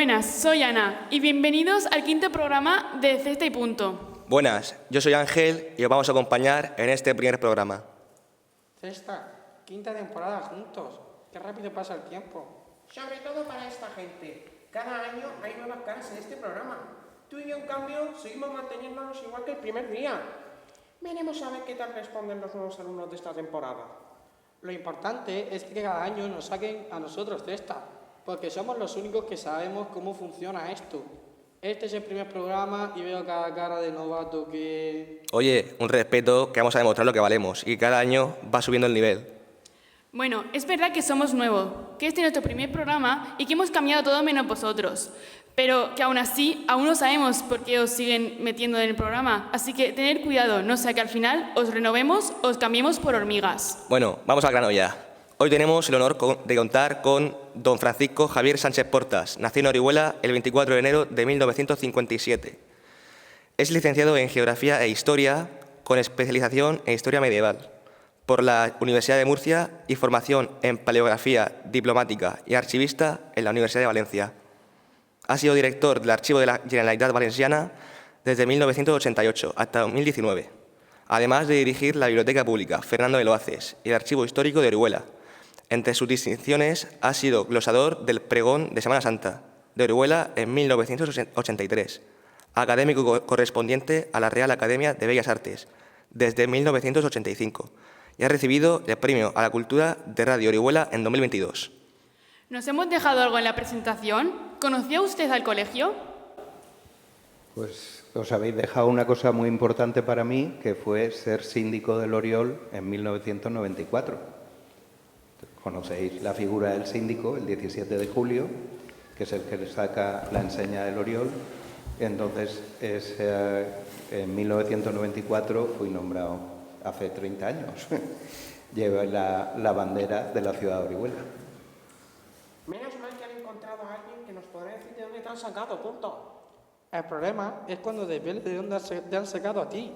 Buenas, soy Ana y bienvenidos al quinto programa de Cesta y Punto. Buenas, yo soy Ángel y os vamos a acompañar en este primer programa. Cesta, quinta temporada juntos. Qué rápido pasa el tiempo. Sobre todo para esta gente. Cada año hay nuevas caras en este programa. Tú y yo, en cambio, seguimos manteniéndonos igual que el primer día. Veremos a ver qué tal responden los nuevos alumnos de esta temporada. Lo importante es que cada año nos saquen a nosotros Cesta, porque somos los únicos que sabemos cómo funciona esto. Este es el primer programa y veo cada cara de novato que... Oye, un respeto, que vamos a demostrar lo que valemos y cada año va subiendo el nivel. Bueno, es verdad que somos nuevos, que este es nuestro primer programa y que hemos cambiado todo menos vosotros. Pero que aún así, aún no sabemos por qué os siguen metiendo en el programa. Así que tened cuidado, no sea que al final os renovemos o os cambiemos por hormigas. Bueno, vamos al grano ya. Hoy tenemos el honor de contar con don Francisco Javier Sánchez Portas, nacido en Orihuela el 24 de enero de 1957. Es licenciado en Geografía e Historia, con especialización en Historia Medieval, por la Universidad de Murcia y formación en Paleografía Diplomática y Archivista en la Universidad de Valencia. Ha sido director del Archivo de la Generalitat Valenciana desde 1988 hasta 2019, además de dirigir la Biblioteca Pública Fernando de Loaces y el Archivo Histórico de Orihuela. Entre sus distinciones ha sido glosador del Pregón de Semana Santa de Orihuela en 1983, académico correspondiente a la Real Academia de Bellas Artes desde 1985 y ha recibido el Premio a la Cultura de Radio Orihuela en 2022. ¿Nos hemos dejado algo en la presentación? ¿Conocía usted al colegio? Pues os habéis dejado una cosa muy importante para mí, que fue ser síndico del Oriol en 1994. Conocéis la figura del síndico, el 17 de julio, que es el que le saca la enseña del Oriol. Entonces, en 1994 fui nombrado, hace 30 años, llevo la bandera de la ciudad de Orihuela. Menos mal que han encontrado a alguien que nos podrá decir de dónde te han sacado, punto. El problema es cuando depende de dónde te han sacado a ti.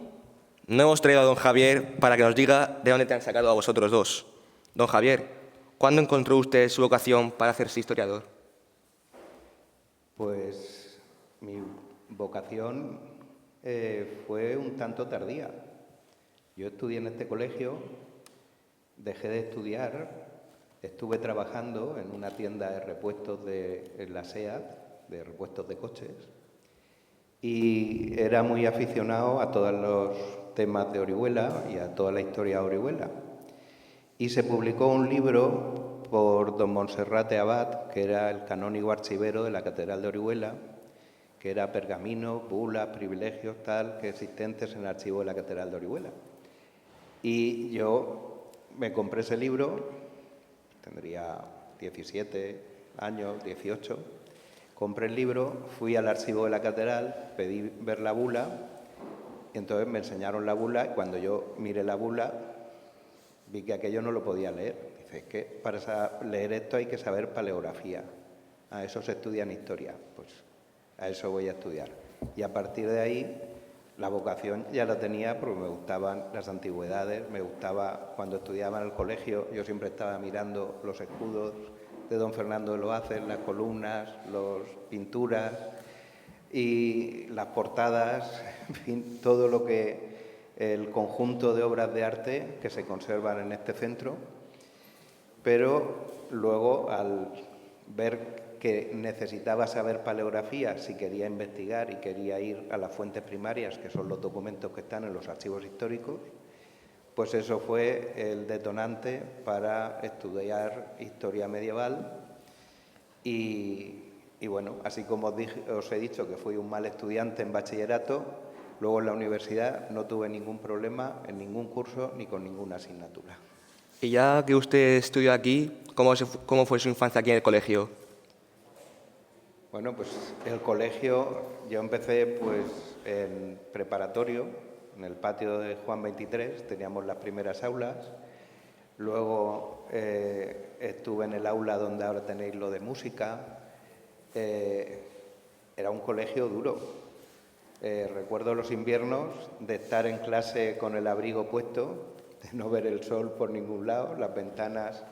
No hemos traído a don Javier para que nos diga de dónde te han sacado a vosotros dos. Don Javier, ¿cuándo encontró usted su vocación para hacerse historiador? Pues mi vocación fue un tanto tardía. Yo estudié en este colegio, dejé de estudiar, estuve trabajando en una tienda de repuestos en la SEAT, de repuestos de coches, y era muy aficionado a todos los temas de Orihuela y a toda la historia de Orihuela. Y se publicó un libro por don Monserrate Abad, que era el canónigo archivero de la Catedral de Orihuela, que era pergaminos, bulas, privilegios, tal, que existentes en el archivo de la Catedral de Orihuela. Y yo me compré ese libro, tendría 17 años, 18, compré el libro, fui al archivo de la Catedral, pedí ver la bula, y entonces me enseñaron la bula, y cuando yo miré la bula, vi que aquello no lo podía leer. Dice, es que para leer esto hay que saber paleografía. A eso se estudia en historia. Pues a eso voy a estudiar. Y a partir de ahí, la vocación ya la tenía porque me gustaban las antigüedades, me gustaba cuando estudiaba en el colegio, yo siempre estaba mirando los escudos de don Fernando de Loaces, las columnas, las pinturas y las portadas, en fin, todo lo que el conjunto de obras de arte que se conservan en este centro, pero luego al ver que necesitaba saber paleografía si quería investigar y quería ir a las fuentes primarias, que son los documentos que están en los archivos históricos, pues eso fue el detonante para estudiar historia medieval y bueno, así como os he dicho que fui un mal estudiante en bachillerato, luego en la universidad no tuve ningún problema en ningún curso ni con ninguna asignatura. Y ya que usted estudió aquí, ¿cómo fue su infancia aquí en el colegio? Bueno, pues el colegio, yo empecé pues en preparatorio, en el patio de Juan 23, teníamos las primeras aulas, luego estuve en el aula donde ahora tenéis lo de música, era un colegio duro. Recuerdo los inviernos de estar en clase con el abrigo puesto, de no ver el sol por ningún lado, las ventanas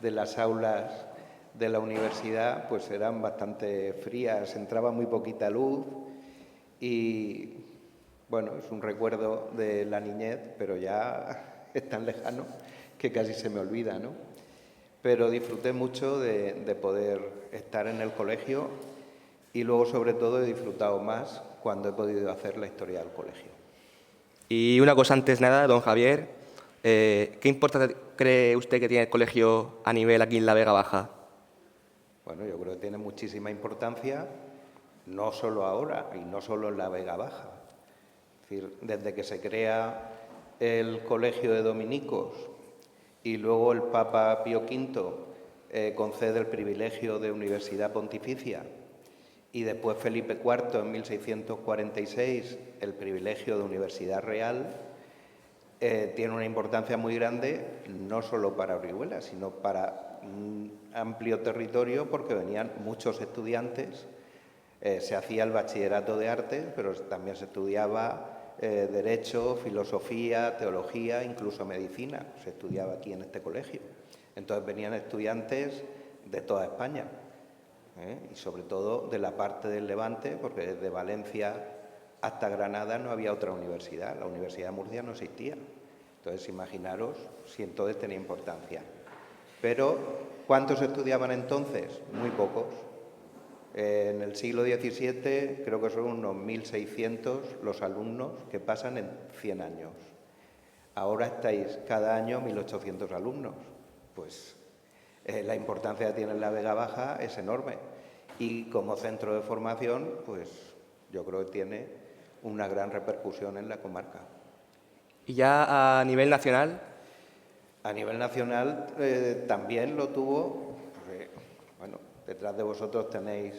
de las aulas de la universidad pues eran bastante frías, entraba muy poquita luz y bueno, es un recuerdo de la niñez, pero ya es tan lejano que casi se me olvida, ¿no? Pero disfruté mucho de poder estar en el colegio y luego sobre todo he disfrutado más cuando he podido hacer la historia del colegio. Y una cosa antes nada, don Javier, ¿qué importancia cree usted que tiene el colegio a nivel aquí en la Vega Baja? Bueno, yo creo que tiene muchísima importancia, no solo ahora y no solo en la Vega Baja. Es decir, desde que se crea el Colegio de Dominicos y luego el Papa Pío V concede el privilegio de universidad pontificia y después Felipe IV en 1646 el privilegio de universidad real, tiene una importancia muy grande no solo para Orihuela, sino para un amplio territorio porque venían muchos estudiantes, se hacía el bachillerato de artes, pero también se estudiaba Derecho, Filosofía, Teología, incluso Medicina, se estudiaba aquí en este colegio. Entonces venían estudiantes de toda España, y sobre todo de la parte del Levante, porque desde Valencia hasta Granada no había otra universidad, la Universidad de Murcia no existía. Entonces imaginaros si entonces tenía importancia. Pero, ¿cuántos estudiaban entonces? Muy pocos. En el siglo XVII creo que son unos 1.600 los alumnos que pasan en 100 años. Ahora estáis cada año 1.800 alumnos. Pues la importancia que tiene la Vega Baja es enorme. Y como centro de formación, pues yo creo que tiene una gran repercusión en la comarca. ¿Y ya a nivel nacional? A nivel nacional también lo tuvo, porque, bueno, detrás de vosotros tenéis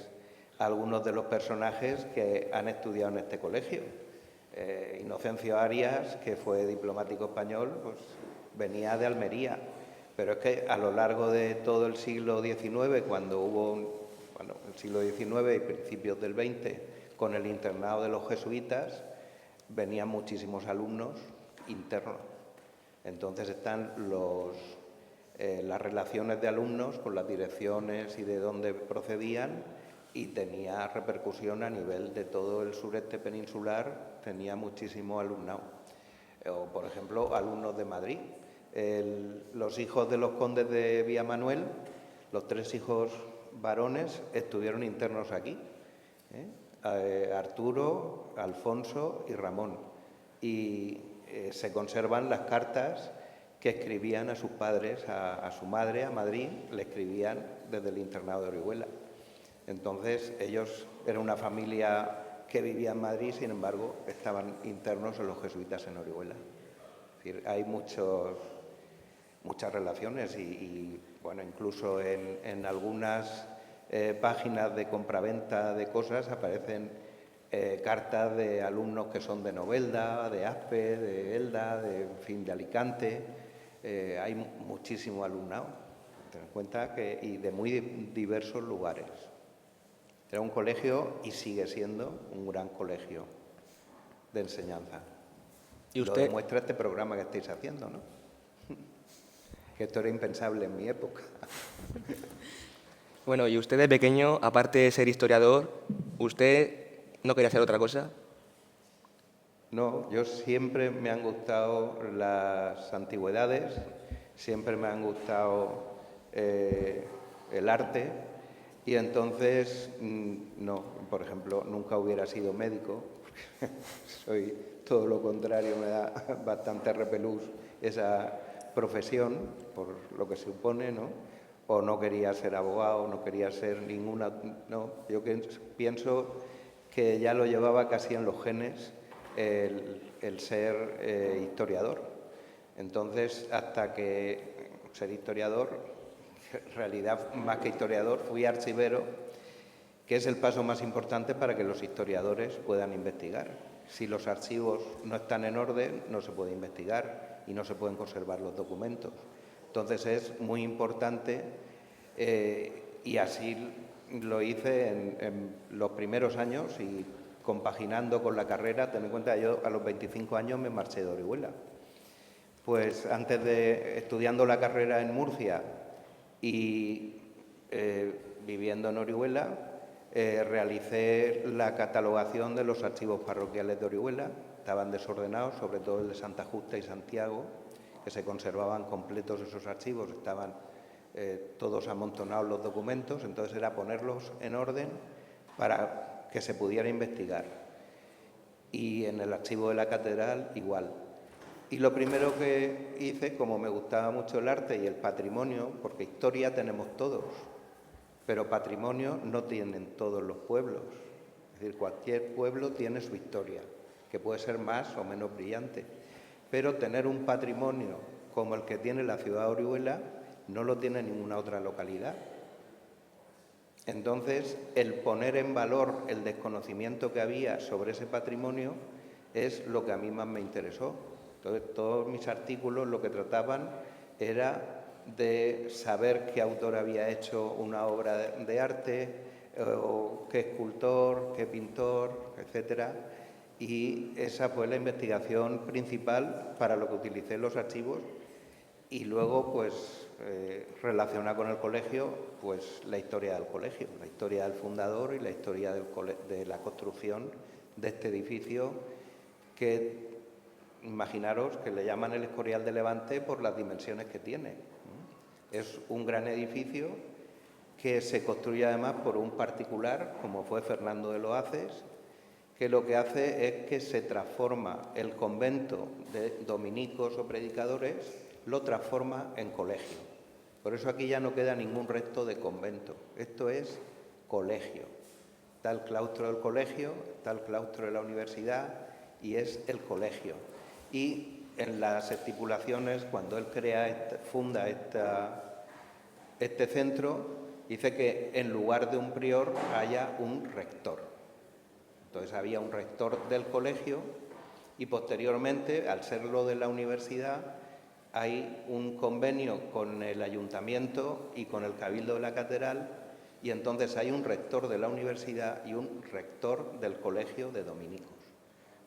algunos de los personajes que han estudiado en este colegio. Inocencio Arias, que fue diplomático español, pues venía de Almería. Pero es que a lo largo de todo el siglo XIX, cuando hubo, el siglo XIX y principios del XX, con el internado de los jesuitas, venían muchísimos alumnos internos. Entonces están las relaciones de alumnos con las direcciones y de dónde procedían y tenía repercusión a nivel de todo el sureste peninsular, tenía muchísimo alumnado. O, por ejemplo, alumnos de Madrid. Los hijos de los condes de Villamanuel, los 3 hijos varones, estuvieron internos aquí. Arturo, Alfonso y Ramón. Y se conservan las cartas que escribían a sus padres, a su madre, a Madrid, le escribían desde el internado de Orihuela. Entonces, ellos eran una familia que vivía en Madrid, sin embargo, estaban internos en los jesuitas en Orihuela. Es decir, hay muchas relaciones y bueno, incluso en algunas páginas de compraventa de cosas aparecen cartas de alumnos que son de Novelda, de Aspe, de Elda, en fin, de Alicante. Hay muchísimo alumnado, ten en cuenta y de muy diversos lugares. Era un colegio y sigue siendo un gran colegio de enseñanza. ¿Y usted? Lo demuestra este programa que estáis haciendo, ¿no? Que esto era impensable en mi época. Bueno, y usted de pequeño, aparte de ser historiador, ¿usted no quería hacer otra cosa? No, yo siempre me han gustado las antigüedades, siempre me han gustado el arte y entonces, no, por ejemplo, nunca hubiera sido médico, soy todo lo contrario, me da bastante repelús esa profesión, por lo que se supone, ¿no? O no quería ser abogado, no quería ser ninguna... No, yo pienso que ya lo llevaba casi en los genes el ser historiador. Entonces, hasta que ser historiador, en realidad más que historiador, fui archivero, que es el paso más importante para que los historiadores puedan investigar. Si los archivos no están en orden, no se puede investigar y no se pueden conservar los documentos. Entonces es muy importante y así lo hice en los primeros años y compaginando con la carrera. Ten en cuenta, yo a los 25 años me marché de Orihuela. Pues antes de estudiando la carrera en Murcia y viviendo en Orihuela, realicé la catalogación de los archivos parroquiales de Orihuela. Estaban desordenados, sobre todo el de Santa Justa y Santiago, que se conservaban completos esos archivos, estaban todos amontonados los documentos, entonces era ponerlos en orden para que se pudiera investigar. Y en el archivo de la catedral igual. Y lo primero que hice, como me gustaba mucho el arte y el patrimonio, porque historia tenemos todos, pero patrimonio no tienen todos los pueblos. Es decir, cualquier pueblo tiene su historia, que puede ser más o menos brillante. Pero tener un patrimonio como el que tiene la ciudad de Orihuela no lo tiene ninguna otra localidad. Entonces, el poner en valor el desconocimiento que había sobre ese patrimonio es lo que a mí más me interesó. Entonces, todos mis artículos lo que trataban era de saber qué autor había hecho una obra de arte, o qué escultor, qué pintor, etcétera. Y esa fue la investigación principal para lo que utilicé los archivos. Y luego, pues, relaciona con el colegio, pues la historia del colegio, la historia del fundador y la historia de la construcción de este edificio que, imaginaros, que le llaman el Escorial de Levante por las dimensiones que tiene. Es un gran edificio que se construye además por un particular, como fue Fernando de Loaces, que lo que hace es que se transforma el convento de dominicos o predicadores, lo transforma en colegio. Por eso aquí ya no queda ningún resto de convento. Esto es colegio. Está el claustro del colegio, está el claustro de la universidad y es el colegio. Y en las estipulaciones, cuando él funda este centro, dice que en lugar de un prior haya un rector. Entonces había un rector del colegio y posteriormente, al ser lo de la universidad, hay un convenio con el ayuntamiento y con el cabildo de la catedral y entonces hay un rector de la universidad y un rector del colegio de dominicos.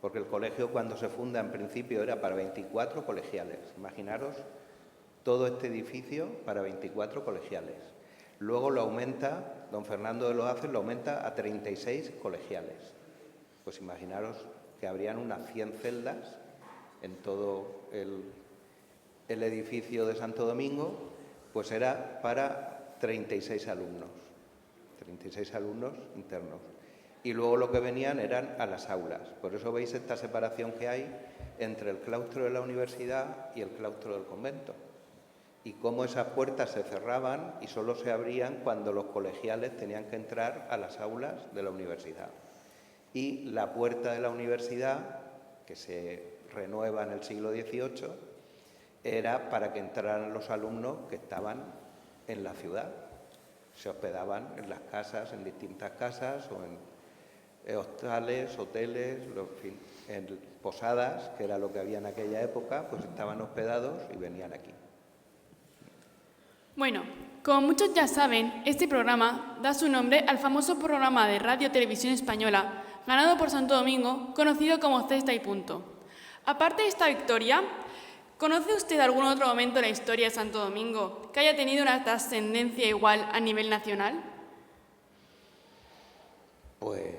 Porque el colegio, cuando se funda, en principio era para 24 colegiales. Imaginaros todo este edificio para 24 colegiales. Luego lo aumenta, don Fernando de Loaces lo aumenta a 36 colegiales. Pues imaginaros que habrían unas 100 celdas en todo el edificio de Santo Domingo, pues era para 36 alumnos internos. Y luego lo que venían eran a las aulas. Por eso veis esta separación que hay entre el claustro de la universidad y el claustro del convento. Y cómo esas puertas se cerraban y solo se abrían cuando los colegiales tenían que entrar a las aulas de la universidad. Y la puerta de la universidad, que se renueva en el siglo XVIII, era para que entraran los alumnos que estaban en la ciudad. Se hospedaban en las casas, en distintas casas o en hostales, hoteles, en posadas, que era lo que había en aquella época, pues estaban hospedados y venían aquí. Bueno, como muchos ya saben, este programa da su nombre al famoso programa de Radio Televisión Española, ganado por Santo Domingo, conocido como Cesta y Punto. Aparte de esta victoria, ¿conoce usted algún otro momento de la historia de Santo Domingo que haya tenido una trascendencia igual a nivel nacional? Pues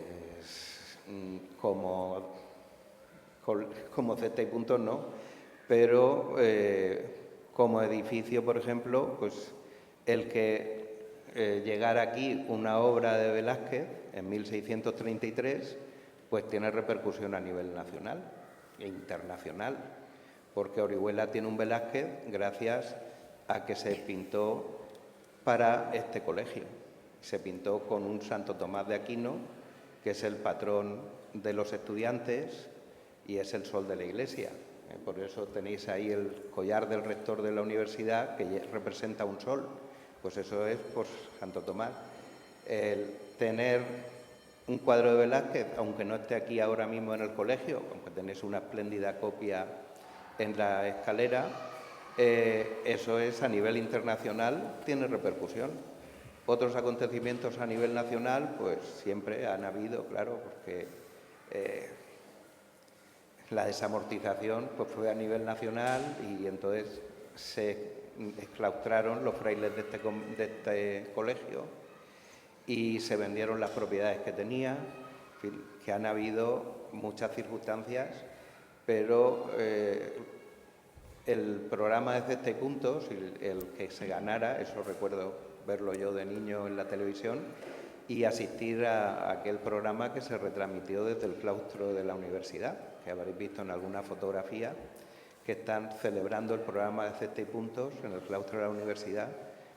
como Cesta y Punto no, pero como edificio, por ejemplo, pues el que llegara aquí una obra de Velázquez en 1633, pues tiene repercusión a nivel nacional e internacional, porque Orihuela tiene un Velázquez gracias a que se pintó para este colegio. Se pintó con un Santo Tomás de Aquino, que es el patrón de los estudiantes y es el sol de la Iglesia. Por eso tenéis ahí el collar del rector de la universidad, que representa un sol. Pues eso es por Santo Tomás. El tener un cuadro de Velázquez, aunque no esté aquí ahora mismo en el colegio, aunque tenéis una espléndida copia en la escalera, eso es a nivel internacional, tiene repercusión. Otros acontecimientos a nivel nacional, pues siempre han habido, claro, porque la desamortización pues fue a nivel nacional y entonces se exclaustraron los frailes de este colegio y se vendieron las propiedades que tenía, en fin, que han habido muchas circunstancias, pero el programa de 7 puntos, el que se ganara, eso recuerdo verlo yo de niño en la televisión, y asistir a aquel programa que se retransmitió desde el claustro de la universidad, que habréis visto en alguna fotografía, que están celebrando el programa de 7 puntos en el claustro de la universidad.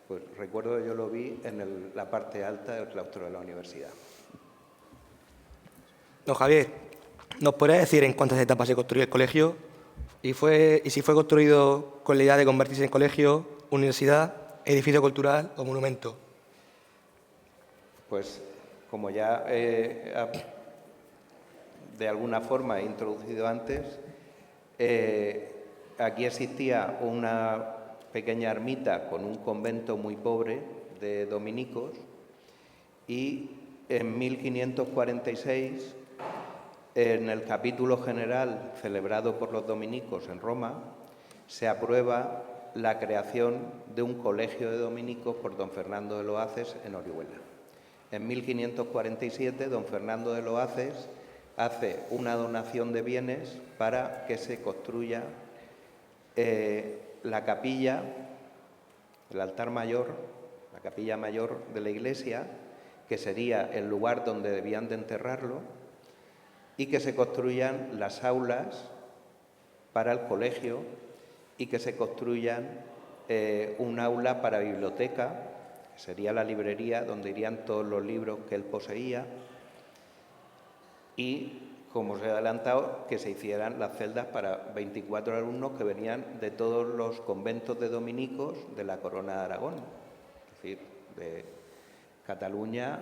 Pues recuerdo que yo lo vi en la parte alta del claustro de la universidad. Don Javier, ¿nos podría decir en cuántas etapas se construyó el colegio? Y si fue construido con la idea de convertirse en colegio, universidad, edificio cultural o monumento. Pues como ya de alguna forma he introducido antes, aquí existía una pequeña ermita con un convento muy pobre de dominicos y en 1546, en el capítulo general celebrado por los dominicos en Roma, se aprueba la creación de un colegio de dominicos por don Fernando de Loaces en Orihuela. En 1547, don Fernando de Loaces hace una donación de bienes para que se construya la capilla, el altar mayor, la capilla mayor de la iglesia, que sería el lugar donde debían de enterrarlo, y que se construyan las aulas para el colegio y que se construyan un aula para biblioteca, que sería la librería donde irían todos los libros que él poseía, y, como os he adelantado, que se hicieran las celdas para 24 alumnos que venían de todos los conventos de dominicos de la Corona de Aragón, es decir, de Cataluña,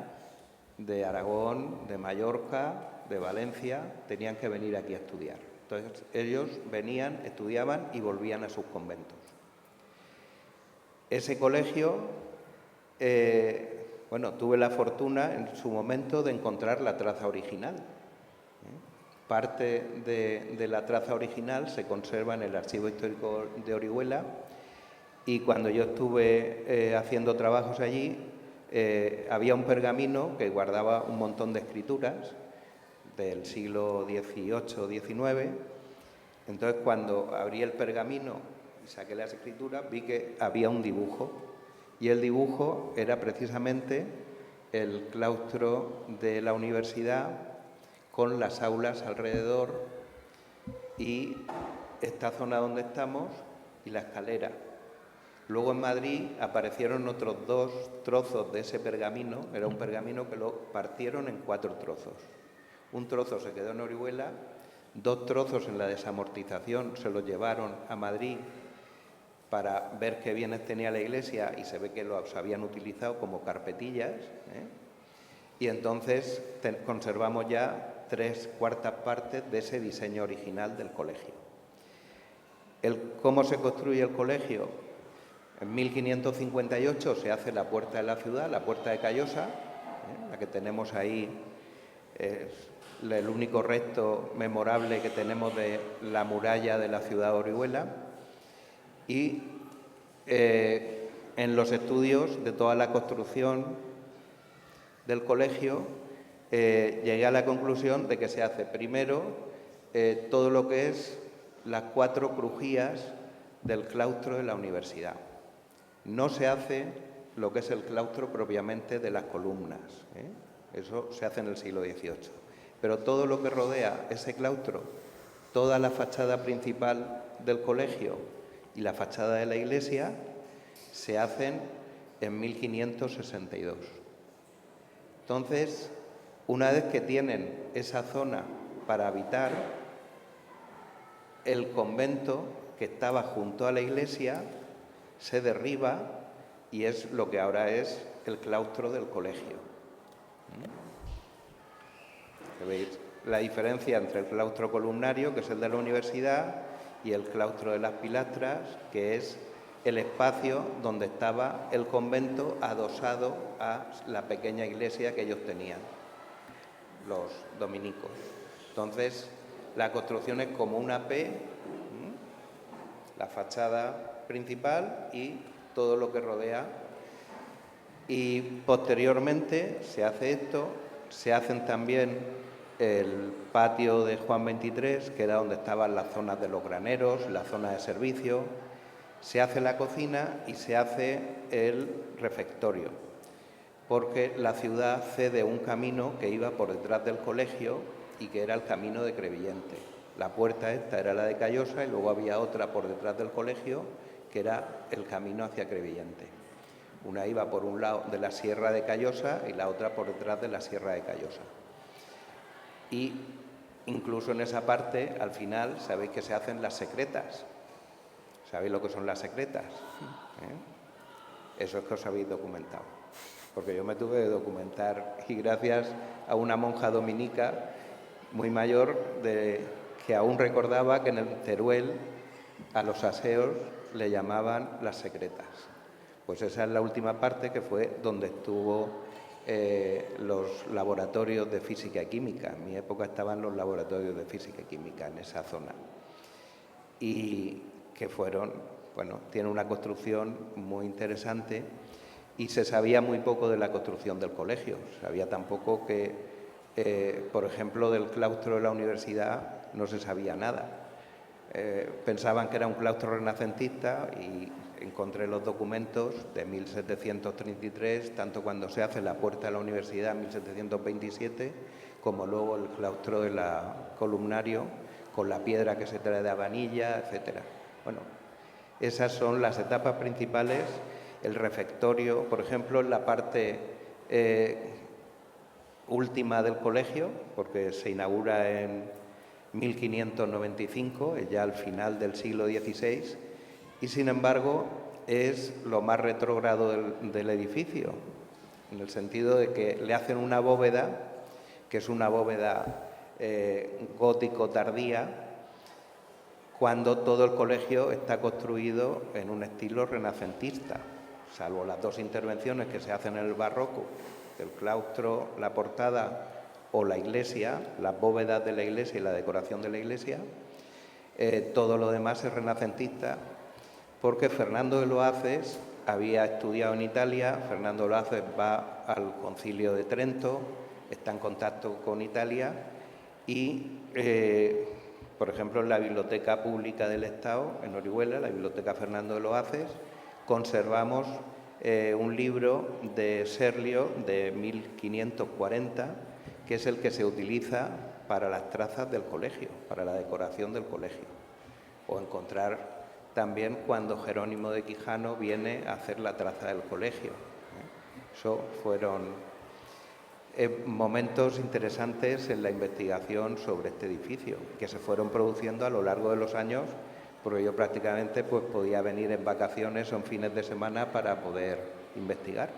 de Aragón, de Mallorca, de Valencia, tenían que venir aquí a estudiar. Entonces, ellos venían, estudiaban y volvían a sus conventos. Ese colegio, tuve la fortuna en su momento de encontrar la traza original. Parte de la traza original se conserva en el Archivo Histórico de Orihuela y cuando yo estuve haciendo trabajos allí, había un pergamino que guardaba un montón de escrituras del siglo XVIII-XIX. Entonces, cuando abrí el pergamino y saqué las escrituras, vi que había un dibujo, y el dibujo era precisamente el claustro de la universidad con las aulas alrededor y esta zona donde estamos y la escalera. Luego en Madrid aparecieron otros 2 trozos de ese pergamino, era un pergamino que lo partieron en 4 trozos. Un trozo se quedó en Orihuela, 2 trozos en la desamortización se los llevaron a Madrid para ver qué bienes tenía la iglesia y se ve que los habían utilizado como carpetillas, y entonces conservamos ya 3/4 partes de ese diseño original del colegio. ¿Cómo se construye el colegio? En 1558 se hace la puerta de la ciudad, la puerta de Callosa, la que tenemos ahí, es el único resto memorable que tenemos de la muralla de la ciudad de Orihuela. Y en los estudios de toda la construcción del colegio llegué a la conclusión de que se hace primero todo lo que es las 4 crujías del claustro de la universidad. No se hace lo que es el claustro propiamente de las columnas, eso se hace en el siglo XVIII. Pero todo lo que rodea ese claustro, toda la fachada principal del colegio y la fachada de la iglesia, se hacen en 1562. Entonces, una vez que tienen esa zona para habitar, el convento que estaba junto a la iglesia se derriba y es lo que ahora es el claustro del colegio. ¿Veis la diferencia entre el claustro columnario, que es el de la universidad, y el claustro de las pilastras, que es el espacio donde estaba el convento adosado a la pequeña iglesia que ellos tenían, los dominicos? Entonces, la construcción es como una P, la fachada principal y todo lo que rodea. Y posteriormente se hace esto, se hacen también el patio de Juan 23, que era donde estaban las zonas de los graneros, la zona de servicio, se hace la cocina y se hace el refectorio, porque la ciudad cede un camino que iba por detrás del colegio y que era el camino de Crevillente. La puerta esta era la de Callosa y luego había otra por detrás del colegio que era el camino hacia Crevillente. Una iba por un lado de la Sierra de Callosa y la otra por detrás de la Sierra de Callosa. Y incluso en esa parte, al final, sabéis que se hacen las secretas. ¿Sabéis lo que son las secretas? Eso es que os habéis documentado. Porque yo me tuve que documentar y gracias a una monja dominica muy mayor que aún recordaba que en el Teruel a los aseos le llamaban las secretas. Pues esa es la última parte que fue donde estuvo los laboratorios de física y química. En mi época estaban los laboratorios de física y química en esa zona. Y que fueron, bueno, tiene una construcción muy interesante y se sabía muy poco de la construcción del colegio. Sabía tampoco que, por ejemplo, del claustro de la universidad no se sabía nada. Pensaban que era un claustro renacentista y encontré los documentos de 1733, tanto cuando se hace la puerta de la universidad en 1727, como luego el claustro de la columnario, con la piedra que se trae de Abanilla, etcétera. Bueno, esas son las etapas principales. El refectorio, por ejemplo, en la parte última del colegio, porque se inaugura en 1595, ya al final del siglo XVI, y sin embargo es lo más retrógrado del edificio, en el sentido de que le hacen una bóveda, que es una bóveda gótico tardía, cuando todo el colegio está construido en un estilo renacentista, salvo las dos intervenciones que se hacen en el barroco, el claustro, la portada o la iglesia, las bóvedas de la iglesia y la decoración de la iglesia. Todo lo demás es renacentista, porque Fernando de Loaces había estudiado en Italia. Fernando de Loaces va al Concilio de Trento, está en contacto con Italia y, por ejemplo, en la Biblioteca Pública del Estado, en Orihuela, la Biblioteca Fernando de Loaces, conservamos un libro de Serlio de 1540, que es el que se utiliza para las trazas del colegio, para la decoración del colegio. O encontrar también cuando Jerónimo de Quijano viene a hacer la traza del colegio. Eso fueron momentos interesantes en la investigación sobre este edificio, que se fueron produciendo a lo largo de los años, porque yo prácticamente pues, podía venir en vacaciones o en fines de semana para poder investigar.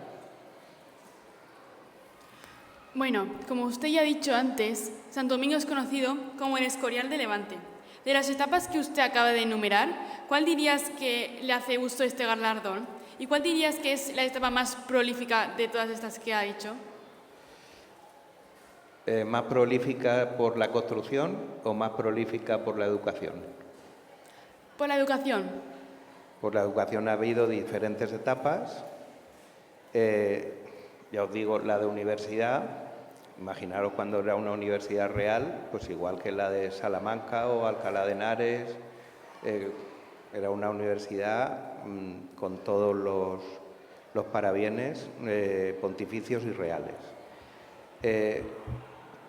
Bueno, como usted ya ha dicho antes, Santo Domingo es conocido como el Escorial de Levante. De las etapas que usted acaba de enumerar, ¿cuál dirías que le hace gusto este galardón? ¿Y cuál dirías que es la etapa más prolífica de todas estas que ha dicho? ¿Más prolífica por la construcción o más prolífica por la educación? Por la educación. Por la educación ha habido diferentes etapas. Ya os digo, la de universidad, imaginaros cuando era una universidad real, pues igual que la de Salamanca o Alcalá de Henares, era una universidad con todos los parabienes pontificios y reales.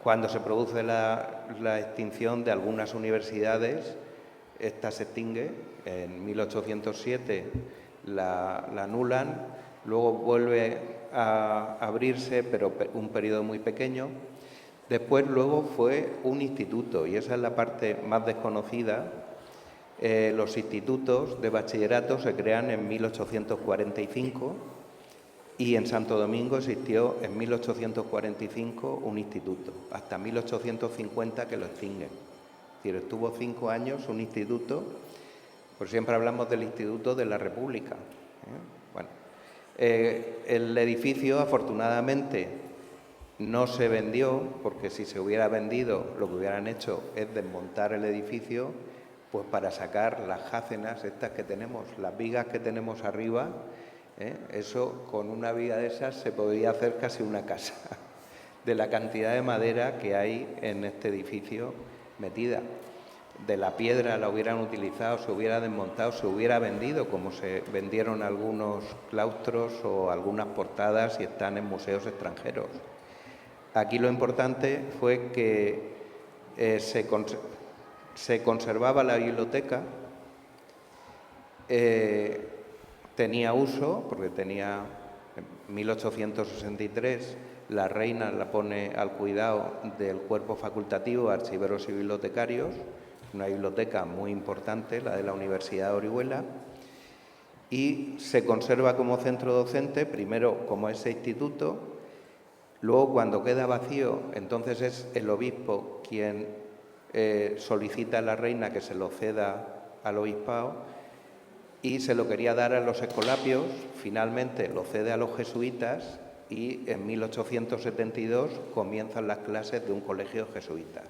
Cuando se produce la extinción de algunas universidades, esta se extingue, en 1807 la anulan, luego vuelve a abrirse, pero un periodo muy pequeño. Después, luego, fue un instituto, y esa es la parte más desconocida. Los institutos de bachillerato se crean en 1845 y en Santo Domingo existió en 1845 un instituto, hasta 1850 que lo extinguen. Es decir, estuvo 5 años un instituto, pues siempre hablamos del Instituto de la República. Bueno, el edificio, afortunadamente, no se vendió, porque si se hubiera vendido, lo que hubieran hecho es desmontar el edificio, pues para sacar las jácenas estas que tenemos, las vigas que tenemos arriba, eso con una viga de esas se podría hacer casi una casa, de la cantidad de madera que hay en este edificio metida. De la piedra la hubieran utilizado, se hubiera desmontado, se hubiera vendido, como se vendieron algunos claustros o algunas portadas y están en museos extranjeros. Aquí lo importante fue que se conservaba la biblioteca, tenía uso, porque tenía en 1863 la reina la pone al cuidado del cuerpo facultativo, archiveros y bibliotecarios, una biblioteca muy importante, la de la Universidad de Orihuela, y se conserva como centro docente, primero como ese instituto, luego cuando queda vacío, entonces es el obispo quien solicita a la reina que se lo ceda al obispado y se lo quería dar a los escolapios, finalmente lo cede a los jesuitas y en 1872 comienzan las clases de un colegio de jesuitas.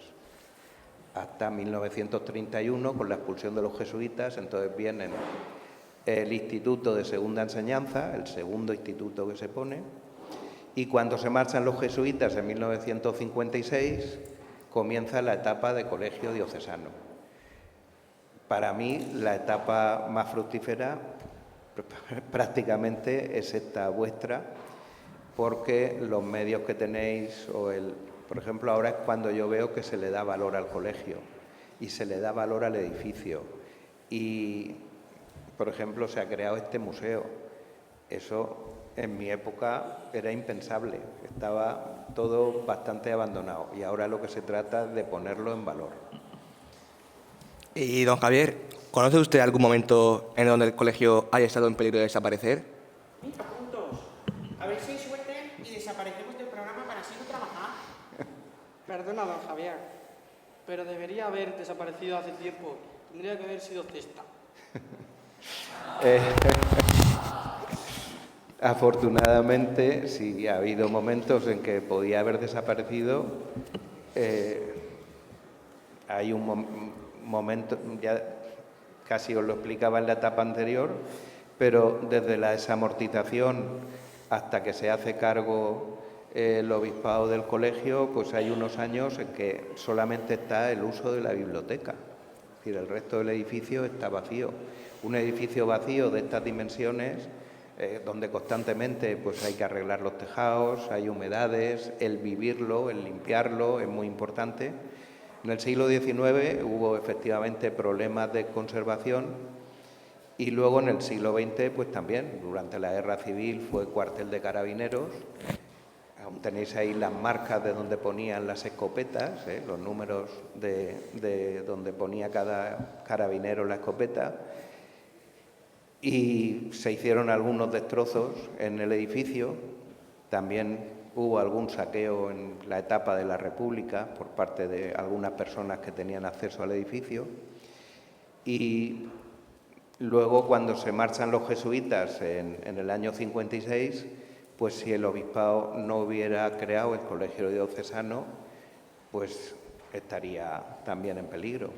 Hasta 1931, con la expulsión de los jesuitas, entonces viene el Instituto de Segunda Enseñanza, el segundo instituto que se pone, y cuando se marchan los jesuitas en 1956, comienza la etapa de colegio diocesano. Para mí, la etapa más fructífera prácticamente es esta vuestra, porque los medios que tenéis, por ejemplo, ahora es cuando yo veo que se le da valor al colegio y se le da valor al edificio. Y, por ejemplo, se ha creado este museo. Eso en mi época era impensable, estaba todo bastante abandonado y ahora lo que se trata es de ponerlo en valor. Y don Javier, ¿conoce usted algún momento en donde el colegio haya estado en peligro de desaparecer? Mira, juntos. A ver si hay suerte y desaparecemos del programa para así no trabajar. Perdona, don Javier, pero debería haber desaparecido hace tiempo. Tendría que haber sido cesta. Afortunadamente, sí, ha habido momentos en que podía haber desaparecido. Hay un momento, ya casi os lo explicaba en la etapa anterior, pero desde la desamortización hasta que se hace cargo el obispado del colegio, pues hay unos años en que solamente está el uso de la biblioteca. Es decir, el resto del edificio está vacío. Un edificio vacío de estas dimensiones, donde constantemente pues hay que arreglar los tejados, hay humedades, el vivirlo, el limpiarlo es muy importante. En el siglo XIX hubo efectivamente problemas de conservación y luego en el siglo XX pues también, durante la Guerra Civil fue cuartel de carabineros. Aún tenéis ahí las marcas de donde ponían las escopetas, los números de donde ponía cada carabinero la escopeta. Y se hicieron algunos destrozos en el edificio. También hubo algún saqueo en la etapa de la República por parte de algunas personas que tenían acceso al edificio. Y luego, cuando se marchan los jesuitas en el año 56, pues si el obispado no hubiera creado el colegio diocesano, pues estaría también en peligro.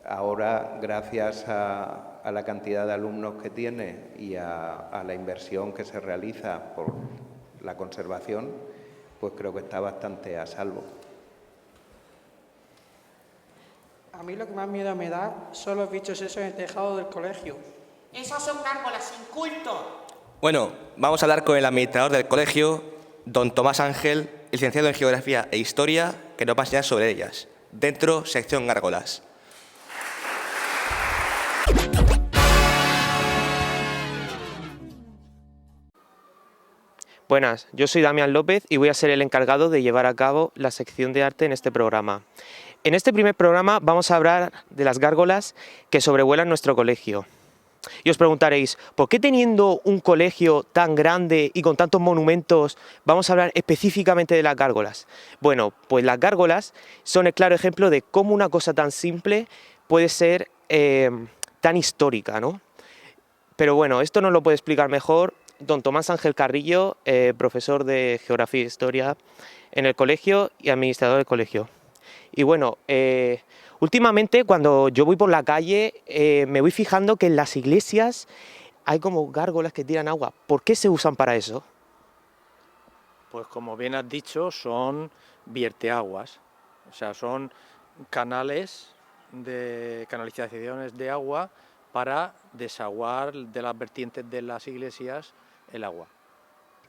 Ahora, gracias a la cantidad de alumnos que tiene y a la inversión que se realiza por la conservación, pues creo que está bastante a salvo. A mí lo que más miedo me da son los bichos esos en el tejado del colegio. Esos son gárgolas incultos. Bueno, vamos a hablar con el administrador del colegio, don Tomás Ángel, licenciado en Geografía e Historia, que nos va a enseñar sobre ellas. Dentro, sección gárgolas. Buenas, yo soy Damián López y voy a ser el encargado de llevar a cabo la sección de arte en este programa. En este primer programa vamos a hablar de las gárgolas que sobrevuelan nuestro colegio. Y os preguntaréis, ¿por qué teniendo un colegio tan grande y con tantos monumentos vamos a hablar específicamente de las gárgolas? Bueno, pues las gárgolas son el claro ejemplo de cómo una cosa tan simple puede ser tan histórica, ¿no? Pero bueno, esto nos lo puede explicar mejor don Tomás Ángel Carrillo, profesor de Geografía e Historia en el colegio y administrador del colegio. Y bueno, Últimamente, cuando yo voy por la calle, me voy fijando que en las iglesias hay como gárgolas que tiran agua. ¿Por qué se usan para eso? Pues como bien has dicho, son vierteaguas, o sea, son canales de canalizaciones de agua para desaguar de las vertientes de las iglesias el agua.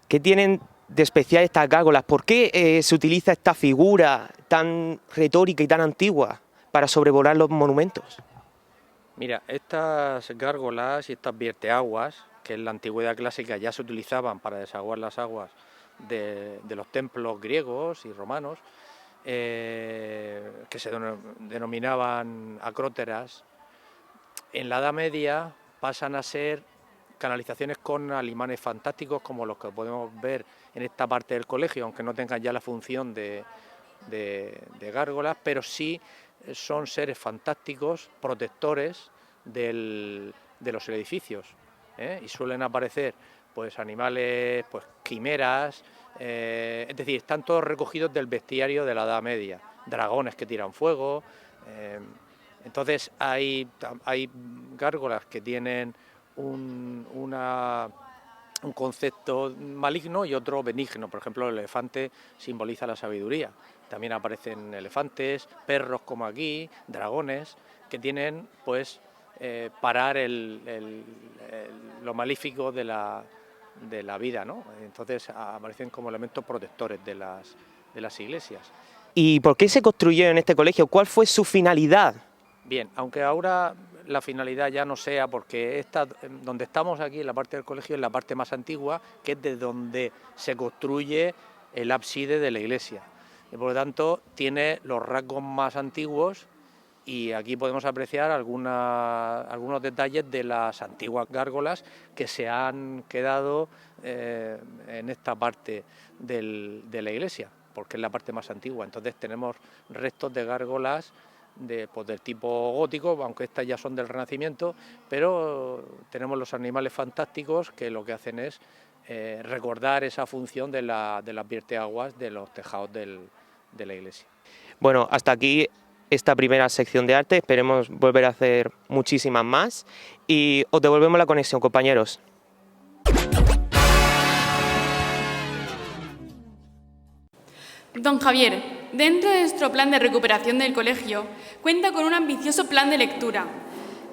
¿Qué tienen de especial estas gárgolas? ¿Por qué se utiliza esta figura tan retórica y tan antigua para sobrevolar los monumentos? Mira, estas gárgolas y estas vierteaguas, que en la antigüedad clásica ya se utilizaban para desaguar las aguas de los templos griegos y romanos, que se denominaban acróteras, en la Edad Media pasan a ser canalizaciones con alimanes fantásticos como los que podemos ver en esta parte del colegio, aunque no tengan ya la función de gárgolas, pero sí son seres fantásticos, protectores de los edificios, y suelen aparecer pues animales, pues quimeras, es decir, están todos recogidos del bestiario de la Edad Media, dragones que tiran fuego, entonces hay gárgolas que tienen un concepto maligno y otro benigno. Por ejemplo, el elefante simboliza la sabiduría. También aparecen elefantes, perros como aquí, dragones, que tienen pues parar lo malífico de la vida, ¿no? Entonces aparecen como elementos protectores de las iglesias. ¿Y por qué se construyó en este colegio? ¿Cuál fue su finalidad? Bien, aunque ahora la finalidad ya no sea, porque donde estamos aquí, en la parte del colegio, es la parte más antigua, que es de donde se construye el ábside de la iglesia. Y por lo tanto, tiene los rasgos más antiguos y aquí podemos apreciar algunos detalles de las antiguas gárgolas que se han quedado en esta parte de la iglesia, porque es la parte más antigua. Entonces tenemos restos de gárgolas del tipo gótico, aunque estas ya son del Renacimiento, pero tenemos los animales fantásticos que lo que hacen es recordar esa función de las vierteaguas de los tejados de la iglesia. Bueno, hasta aquí esta primera sección de arte, esperemos volver a hacer muchísimas más y os devolvemos la conexión, compañeros. Don Javier, dentro de nuestro plan de recuperación del colegio, cuenta con un ambicioso plan de lectura.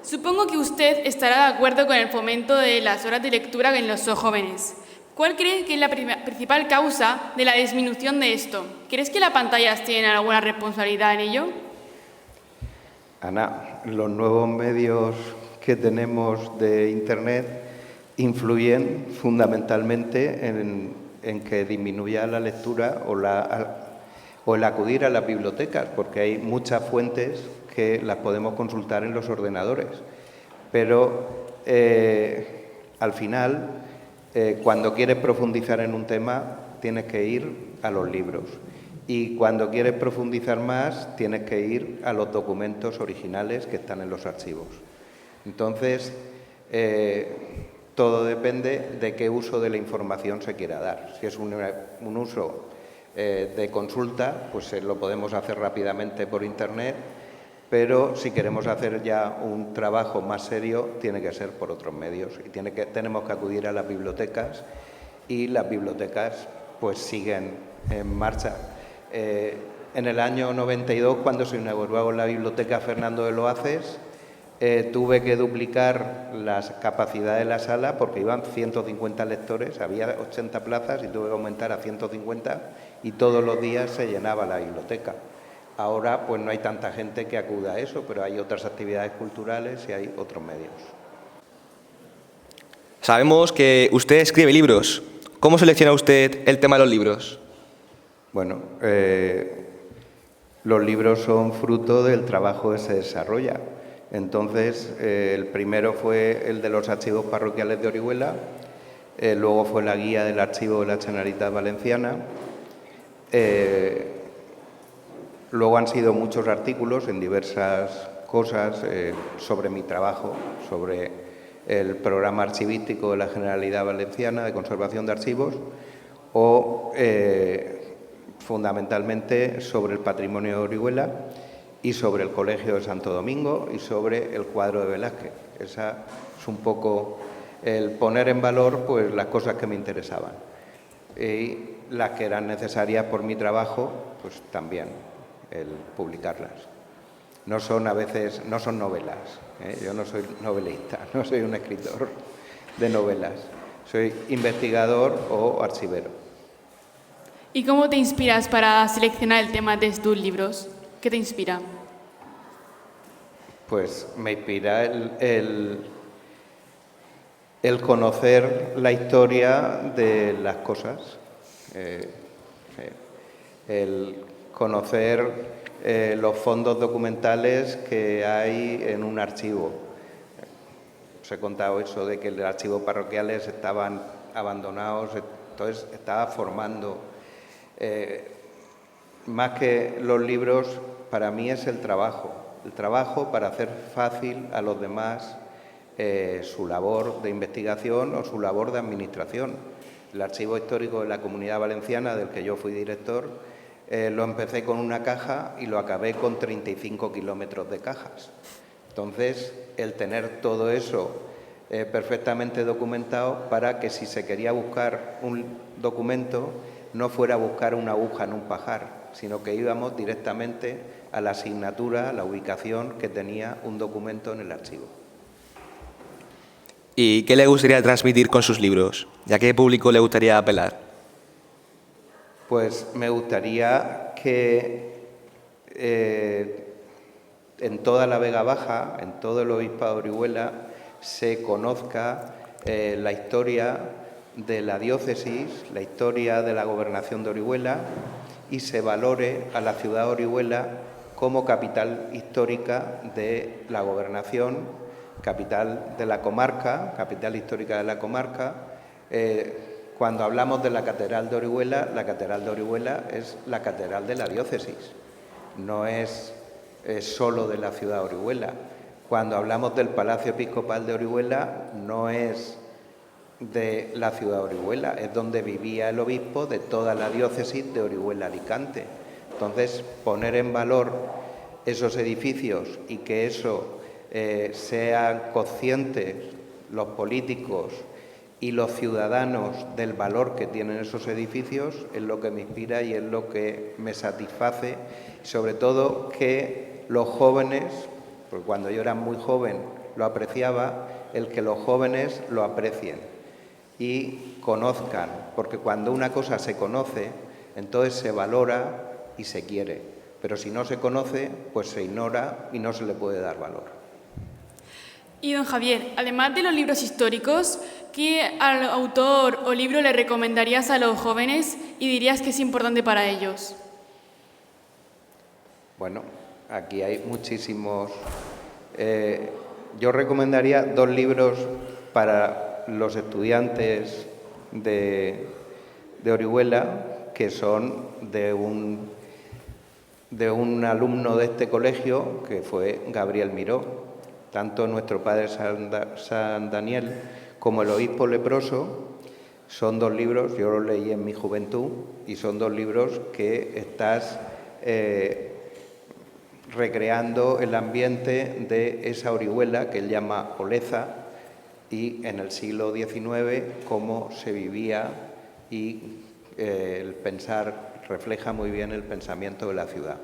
Supongo que usted estará de acuerdo con el fomento de las horas de lectura en los jóvenes. ¿Cuál cree que es la principal causa de la disminución de esto? ¿Crees que las pantallas tienen alguna responsabilidad en ello? Ana, los nuevos medios que tenemos de Internet influyen fundamentalmente en que disminuya la lectura o el acudir a las bibliotecas, porque hay muchas fuentes que las podemos consultar en los ordenadores. Pero al final, cuando quieres profundizar en un tema, tienes que ir a los libros. Y cuando quieres profundizar más, tienes que ir a los documentos originales que están en los archivos. Entonces, todo depende de qué uso de la información se quiera dar. Si es un uso de consulta, pues lo podemos hacer rápidamente por Internet, pero si queremos hacer ya un trabajo más serio, tiene que ser por otros medios y tenemos que acudir a las bibliotecas y las bibliotecas pues siguen en marcha. En el año 92, cuando se inauguró la Biblioteca Fernando de Loaces, tuve que duplicar las capacidades de la sala porque iban 150 lectores, había 80 plazas y tuve que aumentar a 150 y todos los días se llenaba la biblioteca. Ahora pues no hay tanta gente que acuda a eso, pero hay otras actividades culturales y hay otros medios. Sabemos que usted escribe libros. ¿Cómo selecciona usted el tema de los libros? Bueno, los libros son fruto del trabajo que se desarrolla. Entonces, el primero fue el de los archivos parroquiales de Orihuela, luego fue la guía del archivo de la Generalitat Valenciana, luego han sido muchos artículos en diversas cosas sobre mi trabajo, sobre el programa archivístico de la Generalitat Valenciana de conservación de archivos o fundamentalmente sobre el patrimonio de Orihuela y sobre el Colegio de Santo Domingo y sobre el cuadro de Velázquez. Esa es un poco el poner en valor pues, las cosas que me interesaban y las que eran necesarias por mi trabajo, pues también el publicarlas. No son a veces, no son novelas, yo no soy novelista, no soy un escritor de novelas, soy investigador o archivero. ¿Y cómo te inspiras para seleccionar el tema de tus libros? ¿Qué te inspira? Pues me inspira el conocer la historia de las cosas, el conocer los fondos documentales que hay en un archivo. Os he contado eso de que los archivos parroquiales estaban abandonados, entonces estaba formando. Más que los libros, para mí es el trabajo para hacer fácil a los demás su labor de investigación o su labor de administración. El Archivo Histórico de la Comunidad Valenciana, del que yo fui director, lo empecé con una caja y lo acabé con 35 kilómetros de cajas. Entonces, el tener todo eso perfectamente documentado para que si se quería buscar un documento no fuera a buscar una aguja en un pajar, sino que íbamos directamente a la asignatura, a la ubicación que tenía un documento en el archivo. ¿Y qué le gustaría transmitir con sus libros? ¿Y a qué público le gustaría apelar? Pues me gustaría que en toda la Vega Baja, en todo el Obispado de Orihuela, se conozca la historia de la diócesis, la historia de la gobernación de Orihuela y se valore a la ciudad de Orihuela como capital histórica de la gobernación, capital de la comarca, capital histórica de la comarca. Cuando hablamos de la Catedral de Orihuela es la catedral de la diócesis, no es solo de la ciudad de Orihuela. Cuando hablamos del Palacio Episcopal de Orihuela, no es de la ciudad de Orihuela, es donde vivía el obispo de toda la diócesis de Orihuela-Alicante. Entonces, poner en valor esos edificios y que eso sean conscientes los políticos y los ciudadanos del valor que tienen esos edificios es lo que me inspira y es lo que me satisface. Sobre todo que los jóvenes, porque cuando yo era muy joven lo apreciaba, el que los jóvenes lo aprecien y conozcan, porque cuando una cosa se conoce, entonces se valora y se quiere, pero si no se conoce, pues se ignora y no se le puede dar valor. Y don Javier, además de los libros históricos, ¿qué autor o libro le recomendarías a los jóvenes y dirías que es importante para ellos? Bueno, aquí hay muchísimos. Yo recomendaría 2 libros para los estudiantes de Orihuela, que son de un alumno de este colegio, que fue Gabriel Miró. Tanto nuestro padre San Daniel como el obispo leproso son 2 libros, yo los leí en mi juventud, y son 2 libros que estás recreando el ambiente de esa Orihuela que él llama Oleza, y en el siglo XIX cómo se vivía y el pensar refleja muy bien el pensamiento de la ciudad.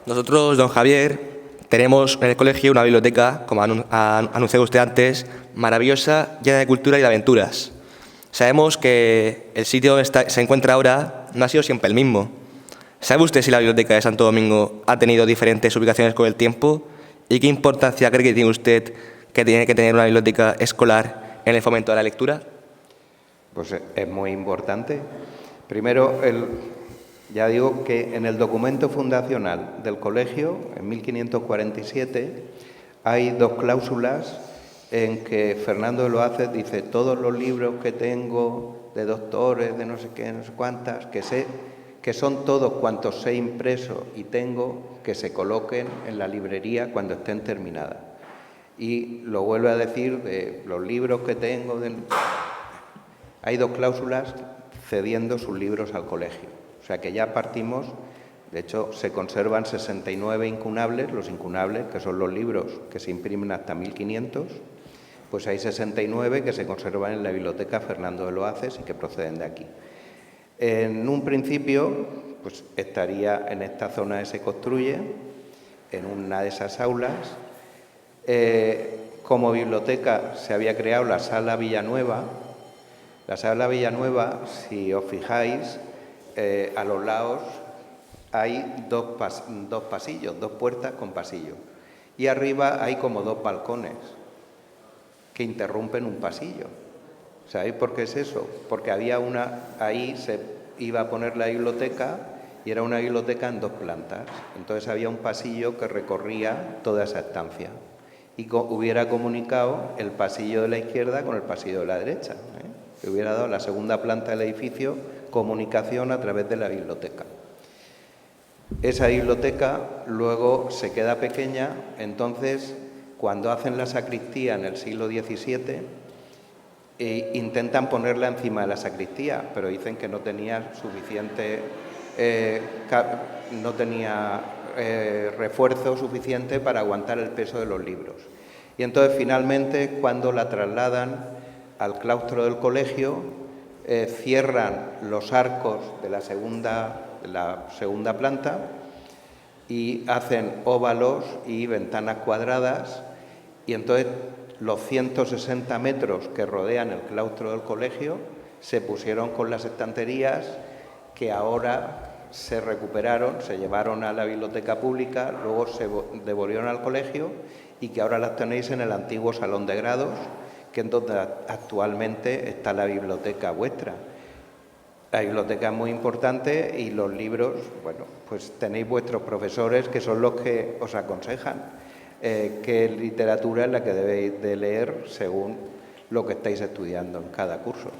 Nosotros, don Javier, tenemos en el colegio una biblioteca, como ha anunciado usted antes, maravillosa, llena de cultura y de aventuras. Sabemos que el sitio donde se encuentra ahora no ha sido siempre el mismo. ¿Sabe usted si la biblioteca de Santo Domingo ha tenido diferentes ubicaciones con el tiempo? ¿Y qué importancia cree que tiene usted que tiene que tener una biblioteca escolar en el fomento de la lectura? Pues es muy importante. Primero, ya digo que en el documento fundacional del colegio, en 1547, hay 2 cláusulas en que Fernando de Loácez dice todos los libros que tengo de doctores, de no sé qué, no sé cuántas, que son todos cuantos sé impreso y tengo, que se coloquen en la librería cuando estén terminadas. Y lo vuelve a decir de los libros que tengo. Hay 2 cláusulas cediendo sus libros al colegio. O sea que ya partimos De hecho, se conservan 69 incunables, los incunables, que son los libros que se imprimen hasta 1500, pues hay 69 que se conservan en la Biblioteca Fernando de Loaces y que proceden de aquí. En un principio, pues estaría en esta zona que se construye, en una de esas aulas. Como biblioteca se había creado la Sala Villanueva. La Sala Villanueva, si os fijáis, a los lados hay dos pasillos, dos puertas con pasillo. Y arriba hay como dos balcones que interrumpen un pasillo. ¿Sabéis por qué es eso? Porque había ahí se iba a poner la biblioteca y era una biblioteca en dos plantas. Entonces había un pasillo que recorría toda esa estancia y hubiera comunicado el pasillo de la izquierda con el pasillo de la derecha, que hubiera dado a la segunda planta del edificio comunicación a través de la biblioteca. Esa biblioteca luego se queda pequeña, entonces cuando hacen la sacristía en el siglo XVII, intentan ponerla encima de la sacristía, pero dicen que no tenía suficiente, refuerzo suficiente para aguantar el peso de los libros. Y entonces finalmente, cuando la trasladan al claustro del colegio, cierran los arcos de la segunda planta y hacen óvalos y ventanas cuadradas, y entonces los 160 metros que rodean el claustro del colegio se pusieron con las estanterías que ahora se recuperaron, se llevaron a la biblioteca pública, luego se devolvieron al colegio y que ahora las tenéis en el antiguo salón de grados, que es donde actualmente está la biblioteca vuestra. La biblioteca es muy importante y los libros, bueno, pues tenéis vuestros profesores que son los que os aconsejan qué literatura es la que debéis de leer según lo que estáis estudiando en cada curso.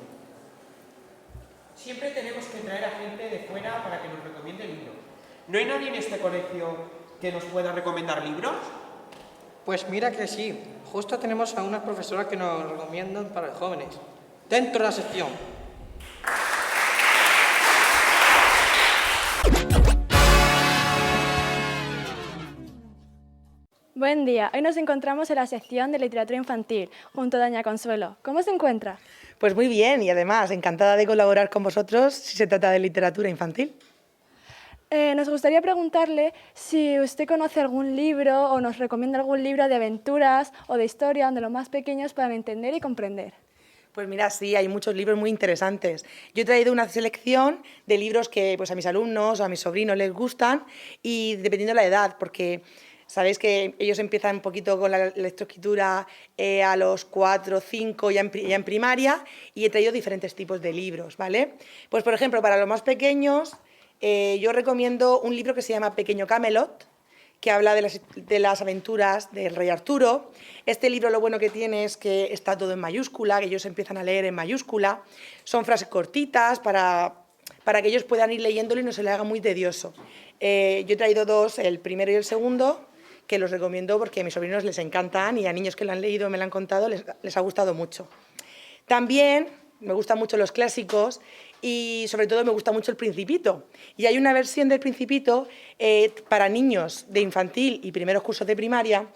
Siempre tenemos que traer a gente de fuera para que nos recomiende libros. ¿No hay nadie en este colegio que nos pueda recomendar libros? Pues mira que sí. Justo tenemos a unas profesoras que nos recomiendan para los jóvenes. Dentro de la sección. Buen día, hoy nos encontramos en la sección de literatura infantil, junto a doña Consuelo. ¿Cómo se encuentra? Pues muy bien, y además encantada de colaborar con vosotros si se trata de literatura infantil. Nos gustaría preguntarle si usted conoce algún libro o nos recomienda algún libro de aventuras o de historia donde los más pequeños puedan entender y comprender. Pues mira, sí, hay muchos libros muy interesantes. Yo he traído una selección de libros que pues, a mis alumnos o a mis sobrinos les gustan y dependiendo de la edad, porque sabéis que ellos empiezan un poquito con la lectoescritura a los 4, 5 ya en primaria, y he traído diferentes tipos de libros, ¿vale? Pues por ejemplo, para los más pequeños yo recomiendo un libro que se llama Pequeño Camelot, que habla de las aventuras del rey Arturo. Este libro lo bueno que tiene es que está todo en mayúscula, que ellos empiezan a leer en mayúscula. Son frases cortitas para que ellos puedan ir leyéndolo y no se les haga muy tedioso. Yo he traído dos, el primero y el segundo, que los recomiendo porque a mis sobrinos les encantan y a niños que lo han leído me lo han contado les ha gustado mucho. También me gustan mucho los clásicos y sobre todo me gusta mucho El Principito. Y hay una versión del Principito para niños de infantil y primeros cursos de primaria,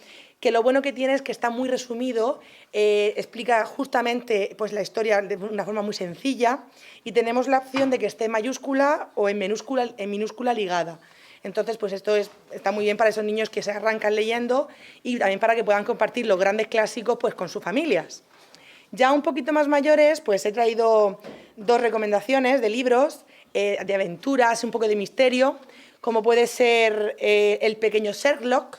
que lo bueno que tiene es que está muy resumido, explica justamente pues, la historia de una forma muy sencilla y tenemos la opción de que esté en mayúscula o en minúscula ligada. Entonces, pues esto está muy bien para esos niños que se arrancan leyendo y también para que puedan compartir los grandes clásicos pues, con sus familias. Ya un poquito más mayores, pues he traído dos recomendaciones de libros, de aventuras, un poco de misterio, como puede ser El pequeño Sherlock,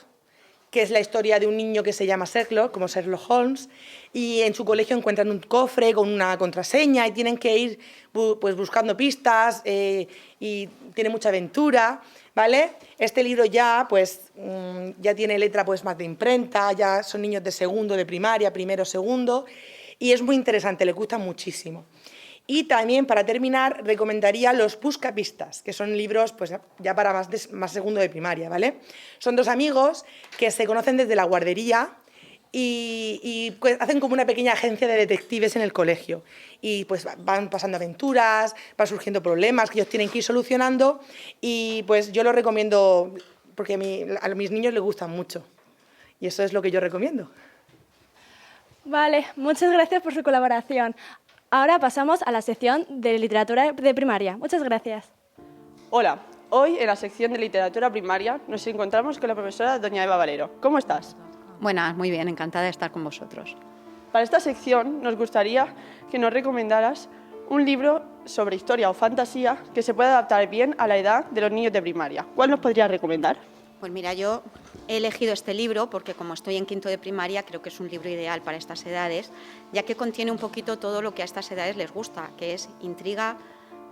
que es la historia de un niño que se llama Sherlock, como Sherlock Holmes, y en su colegio encuentran un cofre con una contraseña y tienen que ir pues, buscando pistas y tiene mucha aventura, ¿vale? Este libro ya, pues, ya tiene letra pues, más de imprenta, ya son niños de segundo, de primaria, primero, segundo, y es muy interesante, les gusta muchísimo. Y también, para terminar, recomendaría Los Buscapistas, que son libros pues, ya para más segundo de primaria, ¿vale? Son dos amigos que se conocen desde la guardería y pues hacen como una pequeña agencia de detectives en el colegio. Y pues van pasando aventuras, van surgiendo problemas que ellos tienen que ir solucionando y pues yo lo recomiendo porque a mis niños les gustan mucho y eso es lo que yo recomiendo. Vale, muchas gracias por su colaboración. Ahora pasamos a la sección de literatura de primaria. Muchas gracias. Hola, hoy en la sección de literatura primaria nos encontramos con la profesora doña Eva Valero. ¿Cómo estás? Buenas, muy bien, encantada de estar con vosotros. Para esta sección nos gustaría que nos recomendaras un libro sobre historia o fantasía que se pueda adaptar bien a la edad de los niños de primaria. ¿Cuál nos podrías recomendar? Pues mira, yo he elegido este libro porque como estoy en quinto de primaria creo que es un libro ideal para estas edades, ya que contiene un poquito todo lo que a estas edades les gusta, que es intriga,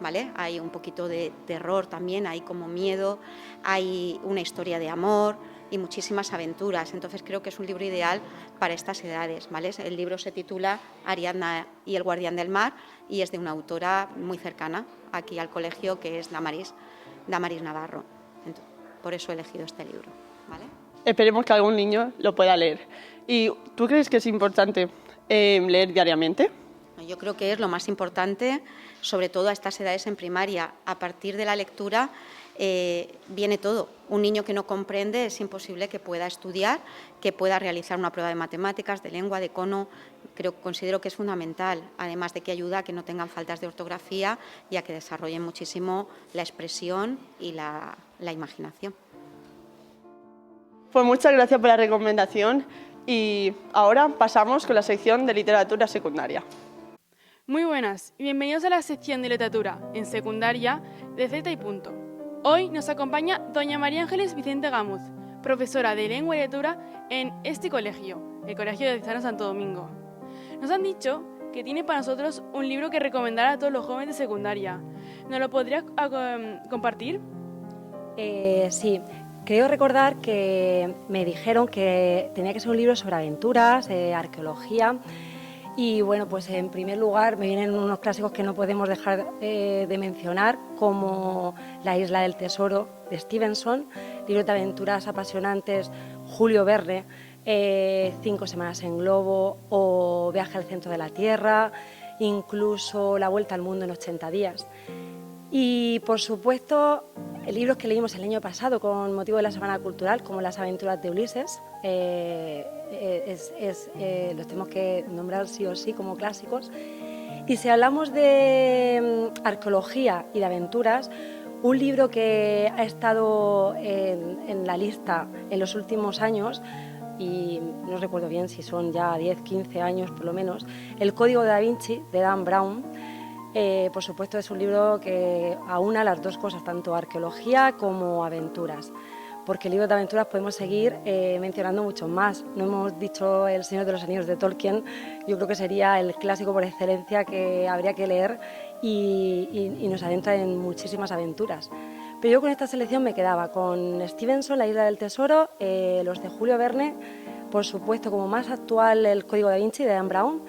¿vale? Hay un poquito de terror también, hay como miedo, hay una historia de amor y muchísimas aventuras. Entonces creo que es un libro ideal para estas edades, ¿vale? El libro se titula Ariadna y el guardián del mar y es de una autora muy cercana aquí al colegio que es Damaris Navarro. Entonces, por eso he elegido este libro, ¿vale? Esperemos que algún niño lo pueda leer. ¿Y tú crees que es importante leer diariamente? Yo creo que es lo más importante, sobre todo a estas edades en primaria. A partir de la lectura viene todo. Un niño que no comprende es imposible que pueda estudiar, que pueda realizar una prueba de matemáticas, de lengua, de cono. Considero que es fundamental, además de que ayuda a que no tengan faltas de ortografía y a que desarrollen muchísimo la expresión y la imaginación. Pues muchas gracias por la recomendación y ahora pasamos con la sección de literatura secundaria. Muy buenas y bienvenidos a la sección de literatura en secundaria de Z y Punto. Hoy nos acompaña doña María Ángeles Vicente Gámuz, profesora de Lengua y Literatura en este colegio, el Colegio Diocesano Santo Domingo. Nos han dicho que tiene para nosotros un libro que recomendar a todos los jóvenes de secundaria. ¿Nos lo podrías compartir? Sí, creo recordar que me dijeron que tenía que ser un libro sobre aventuras, arqueología. Y bueno, pues en primer lugar me vienen unos clásicos que no podemos dejar de mencionar, como La isla del tesoro de Stevenson, libros de aventuras apasionantes, Julio Verne, 5 semanas en globo o Viaje al centro de la Tierra, incluso La vuelta al mundo en 80 días. Y por supuesto, libros que leímos el año pasado con motivo de la Semana Cultural, como Las aventuras de Ulises, los tenemos que nombrar sí o sí como clásicos. Y si hablamos de arqueología y de aventuras, un libro que ha estado en la lista en los últimos años, y no recuerdo bien si son ya 10, 15 años por lo menos, El Código de Da Vinci, de Dan Brown. Por supuesto es un libro que aúna las dos cosas, tanto arqueología como aventuras, porque libros de aventuras podemos seguir mencionando muchos más. No hemos dicho El Señor de los Anillos de Tolkien, yo creo que sería el clásico por excelencia que habría que leer y nos adentra en muchísimas aventuras. Pero yo con esta selección me quedaba con Stevenson, La isla del tesoro, los de Julio Verne, por supuesto como más actual El Código de Da Vinci de Dan Brown,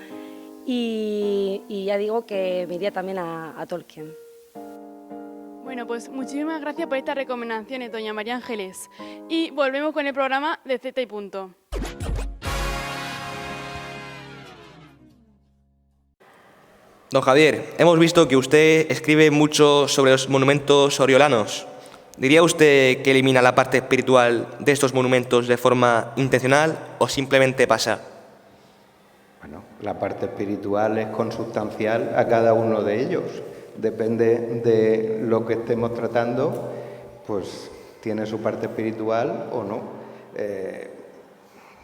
y ya digo que me iría también a Tolkien. Bueno, pues muchísimas gracias por estas recomendaciones, doña María Ángeles. Y volvemos con el programa de Z y Punto. Don Javier, hemos visto que usted escribe mucho sobre los monumentos oriolanos. ¿Diría usted que elimina la parte espiritual de estos monumentos de forma intencional o simplemente pasa? Bueno, la parte espiritual es consustancial a cada uno de ellos. Depende de lo que estemos tratando, pues tiene su parte espiritual o no.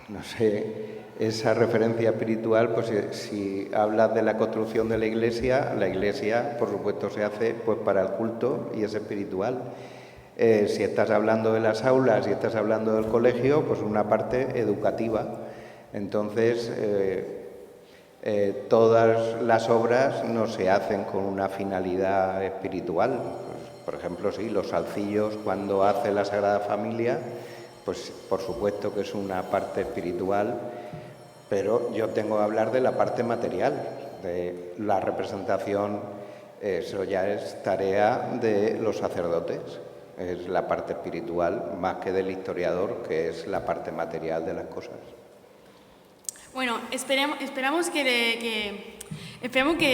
No sé, esa referencia espiritual, pues si hablas de la construcción de la iglesia, por supuesto, se hace pues para el culto y es espiritual. Si estás hablando de las aulas y estás hablando del colegio, pues una parte educativa. Entonces, todas las obras no se hacen con una finalidad espiritual. Pues, por ejemplo, sí, los salcillos cuando hace la Sagrada Familia, pues por supuesto que es una parte espiritual, pero yo tengo que hablar de la parte material, de la representación. Eso ya es tarea de los sacerdotes, es la parte espiritual más que del historiador, que es la parte material de las cosas. Bueno, esperamos que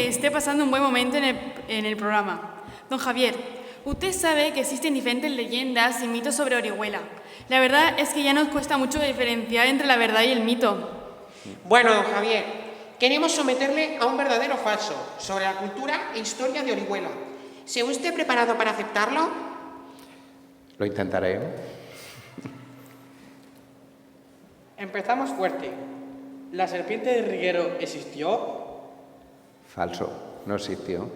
esté pasando un buen momento en el programa. Don Javier, usted sabe que existen diferentes leyendas y mitos sobre Orihuela. La verdad es que ya nos cuesta mucho diferenciar entre la verdad y el mito. Bueno, don Javier, queremos someterle a un verdadero o falso sobre la cultura e historia de Orihuela. ¿Se usted preparado para aceptarlo? Lo intentaré. Empezamos fuerte. ¿La serpiente del Riguero existió? Falso, no existió.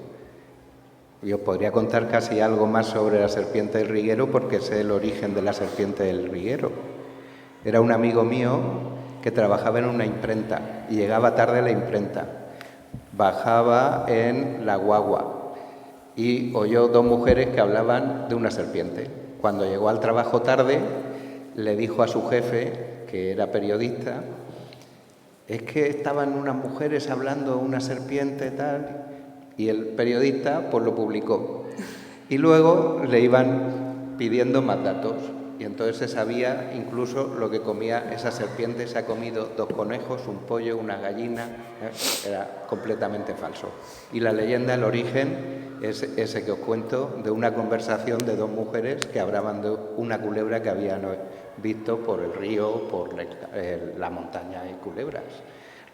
Yo podría contar casi algo más sobre la serpiente del Riguero porque sé el origen de la serpiente del Riguero. Era un amigo mío que trabajaba en una imprenta y llegaba tarde a la imprenta. Bajaba en la guagua y oyó dos mujeres que hablaban de una serpiente. Cuando llegó al trabajo tarde, le dijo a su jefe, que era periodista, es que estaban unas mujeres hablando de una serpiente tal, y el periodista pues lo publicó. Y luego le iban pidiendo más datos, y entonces se sabía incluso lo que comía esa serpiente. Se ha comido 2 conejos, un pollo, una gallina. Era completamente falso. Y la leyenda, el origen, es ese que os cuento, de una conversación de 2 mujeres que hablaban de una culebra que habían visto por el río, por la montaña y culebras,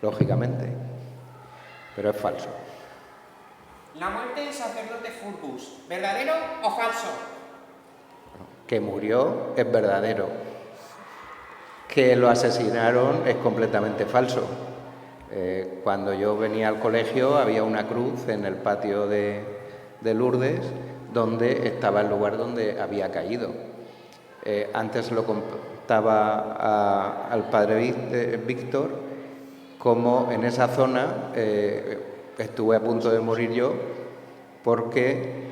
lógicamente. Pero es falso. La muerte del sacerdote Furbus, ¿verdadero o falso? Que murió es verdadero. Que lo asesinaron es completamente falso. Cuando yo venía al colegio había una cruz en el patio de Lourdes donde estaba el lugar donde había caído. Antes lo contaba al padre Víctor, como en esa zona estuve a punto de morir yo porque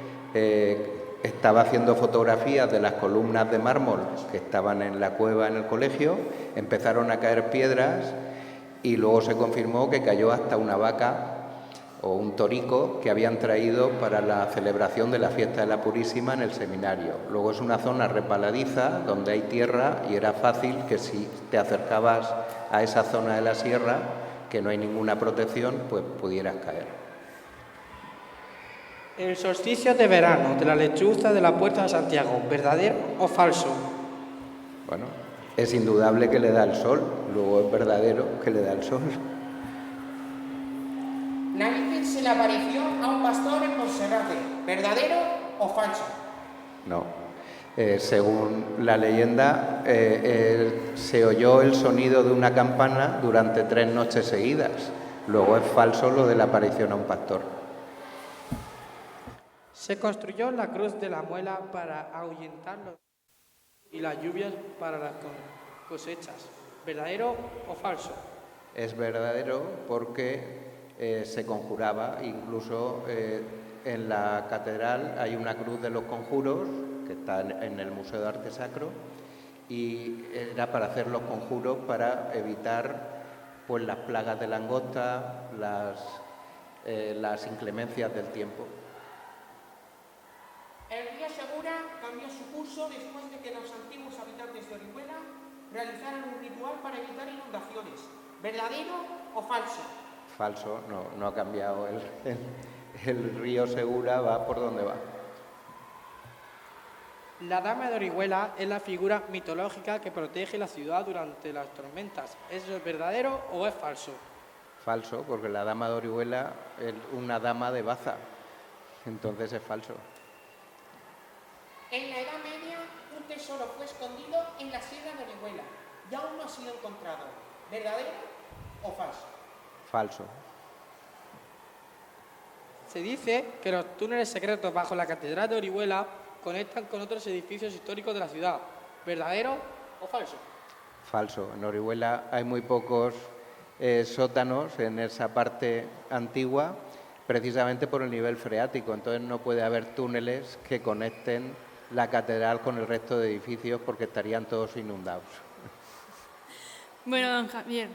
estaba haciendo fotografías de las columnas de mármol que estaban en la cueva en el colegio, empezaron a caer piedras y luego se confirmó que cayó hasta una vaca o un torico que habían traído para la celebración de la fiesta de la Purísima en el seminario. Luego es una zona resbaladiza donde hay tierra y era fácil que si te acercabas a esa zona de la sierra, que no hay ninguna protección, pues pudieras caer. El solsticio de verano de la lechuza de la Puerta de Santiago, ¿verdadero o falso? Bueno, es indudable que le da el sol, luego es verdadero que le da el sol. La Virgen se le apareció a un pastor en Monserrate, ¿verdadero o falso? No. Según la leyenda, se oyó el sonido de una campana durante 3 noches seguidas. Luego es falso lo de la aparición a un pastor. Se construyó la cruz de la muela para ahuyentar los y las lluvias para las cosechas. ¿Verdadero o falso? Es verdadero porque se conjuraba, incluso en la catedral hay una cruz de los conjuros que está en el Museo de Arte Sacro y era para hacer los conjuros para evitar pues las plagas de langosta, las inclemencias del tiempo. El río Segura cambió su curso después de que los antiguos habitantes de Orihuela realizaran un ritual para evitar inundaciones. ¿Verdadero o falso? Falso, no ha cambiado. El río Segura va por donde va. La Dama de Orihuela es la figura mitológica que protege la ciudad durante las tormentas. ¿Eso es verdadero o es falso? Falso, porque la Dama de Orihuela es una dama de Baza, entonces es falso. En la Edad Media, un tesoro fue escondido en la Sierra de Orihuela y aún no ha sido encontrado. ¿Verdadero o falso? Falso. Se dice que los túneles secretos bajo la Catedral de Orihuela conectan con otros edificios históricos de la ciudad. ¿Verdadero o falso? Falso. En Orihuela hay muy pocos sótanos en esa parte antigua, precisamente por el nivel freático. Entonces no puede haber túneles que conecten la catedral con el resto de edificios porque estarían todos inundados. Bueno, don Javier,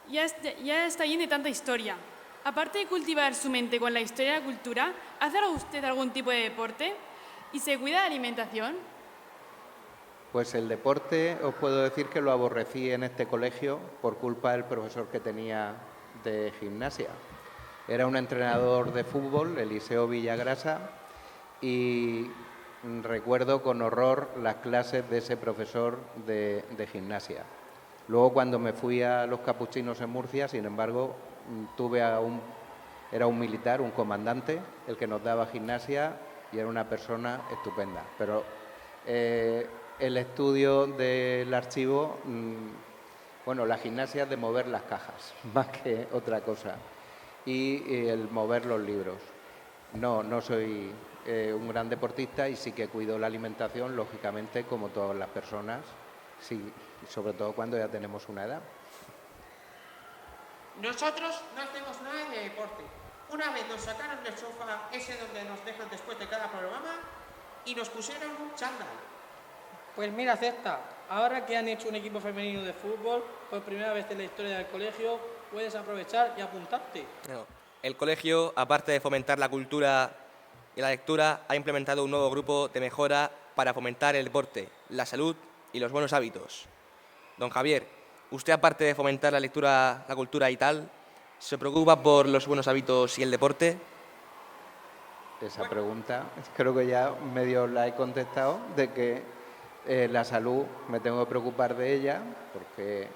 ya está bien de tanta historia. Aparte de cultivar su mente con la historia y la cultura, ¿hace usted algún tipo de deporte? ¿Y se cuida de alimentación? Pues el deporte os puedo decir que lo aborrecí en este colegio por culpa del profesor que tenía de gimnasia. Era un entrenador de fútbol, Eliseo Villagrasa, y recuerdo con horror las clases de ese profesor de gimnasia. Luego, cuando me fui a los Capuchinos en Murcia, sin embargo, era un militar, un comandante, el que nos daba gimnasia, y era una persona estupenda. Pero el estudio del archivo, bueno, la gimnasia es de mover las cajas, más que otra cosa, y el mover los libros. No soy un gran deportista y sí que cuido la alimentación, lógicamente, como todas las personas, sí, sobre todo cuando ya tenemos una edad. Nosotros no hacemos nada de deporte. Una vez nos sacaron del sofá, ese donde nos dejan después de cada programa, y nos pusieron un chándal. Pues mira, Cesta, ahora que han hecho un equipo femenino de fútbol, por primera vez en la historia del colegio, puedes aprovechar y apuntarte. No. El colegio, aparte de fomentar la cultura y la lectura, ha implementado un nuevo grupo de mejora para fomentar el deporte, la salud y los buenos hábitos. Don Javier, usted, aparte de fomentar la lectura, la cultura y tal, ¿se preocupa por los buenos hábitos y el deporte? Esa pregunta creo que ya medio la he contestado, de que la salud me tengo que preocupar de ella, porque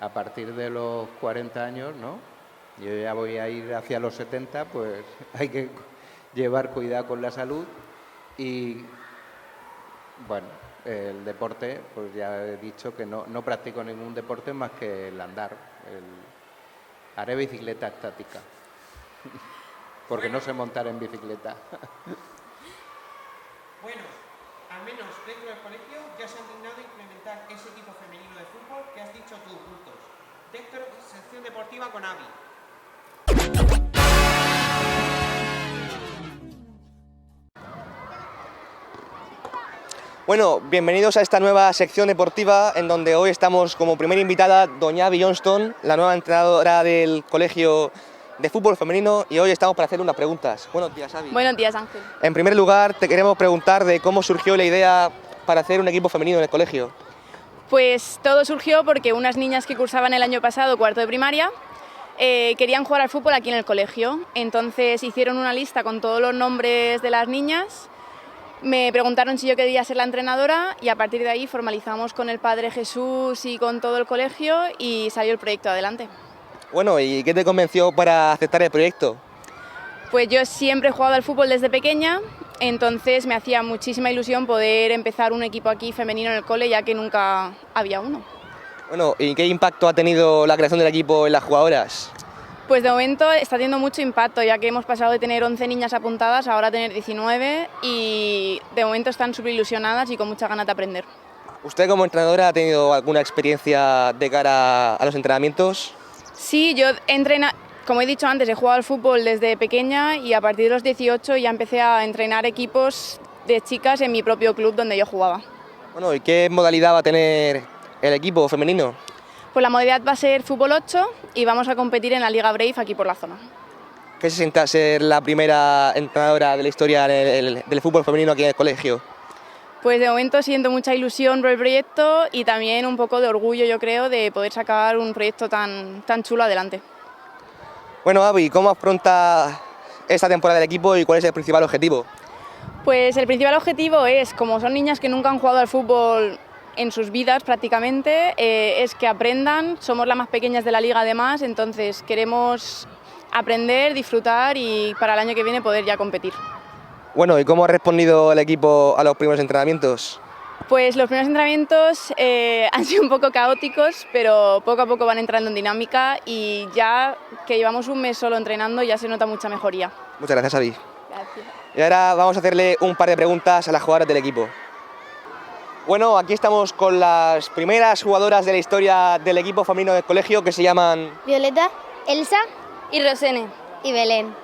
a partir de los 40 años, ¿no? Yo ya voy a ir hacia los 70, pues hay que llevar cuidado con la salud. Y bueno, el deporte, pues ya he dicho que no practico ningún deporte más que el andar. Haré bicicleta estática, porque no sé montar en bicicleta. Bueno, al menos dentro del colegio ya se han dignado implementar ese equipo femenino de fútbol que has dicho tú, juntos, dentro de la sección deportiva con Avi. Bueno, bienvenidos a esta nueva sección deportiva en donde hoy estamos como primera invitada doña Abby Johnston, la nueva entrenadora del Colegio de Fútbol Femenino, y hoy estamos para hacerle unas preguntas. Buenos días, Abby. Buenos días, Ángel. En primer lugar, te queremos preguntar de cómo surgió la idea para hacer un equipo femenino en el colegio. Pues todo surgió porque unas niñas que cursaban el año pasado cuarto de primaria querían jugar al fútbol aquí en el colegio. Entonces hicieron una lista con todos los nombres de las niñas. Me preguntaron si yo quería ser la entrenadora y a partir de ahí formalizamos con el Padre Jesús y con todo el colegio y salió el proyecto adelante. Bueno, ¿y qué te convenció para aceptar el proyecto? Pues yo siempre he jugado al fútbol desde pequeña, entonces me hacía muchísima ilusión poder empezar un equipo aquí femenino en el cole, ya que nunca había uno. Bueno, ¿y qué impacto ha tenido la creación del equipo en las jugadoras? Pues de momento está teniendo mucho impacto, ya que hemos pasado de tener 11 niñas apuntadas a ahora tener 19 y de momento están súper ilusionadas y con mucha ganas de aprender. ¿Usted como entrenadora ha tenido alguna experiencia de cara a los entrenamientos? Sí, yo como he dicho antes, he jugado al fútbol desde pequeña y a partir de los 18 ya empecé a entrenar equipos de chicas en mi propio club donde yo jugaba. Bueno, ¿y qué modalidad va a tener el equipo femenino? Pues la modalidad va a ser fútbol 8 y vamos a competir en la Liga Brave aquí por la zona. ¿Qué se siente ser la primera entrenadora de la historia del fútbol femenino aquí en el colegio? Pues de momento siento mucha ilusión por el proyecto y también un poco de orgullo, yo creo, de poder sacar un proyecto tan chulo adelante. Bueno, Abby, ¿cómo afronta esta temporada del equipo y cuál es el principal objetivo? Pues el principal objetivo es, como son niñas que nunca han jugado al fútbol en sus vidas prácticamente, es que aprendan. Somos las más pequeñas de la liga además, entonces queremos aprender, disfrutar y para el año que viene poder ya competir. Bueno, ¿y cómo ha respondido el equipo a los primeros entrenamientos? Pues los primeros entrenamientos han sido un poco caóticos, pero poco a poco van entrando en dinámica y ya que llevamos un mes solo entrenando ya se nota mucha mejoría. Muchas gracias, Abby. Gracias. Y ahora vamos a hacerle un par de preguntas a las jugadoras del equipo. Bueno, aquí estamos con las primeras jugadoras de la historia del equipo femenino del colegio, que se llaman Violeta, Elsa y Rosene y Belén.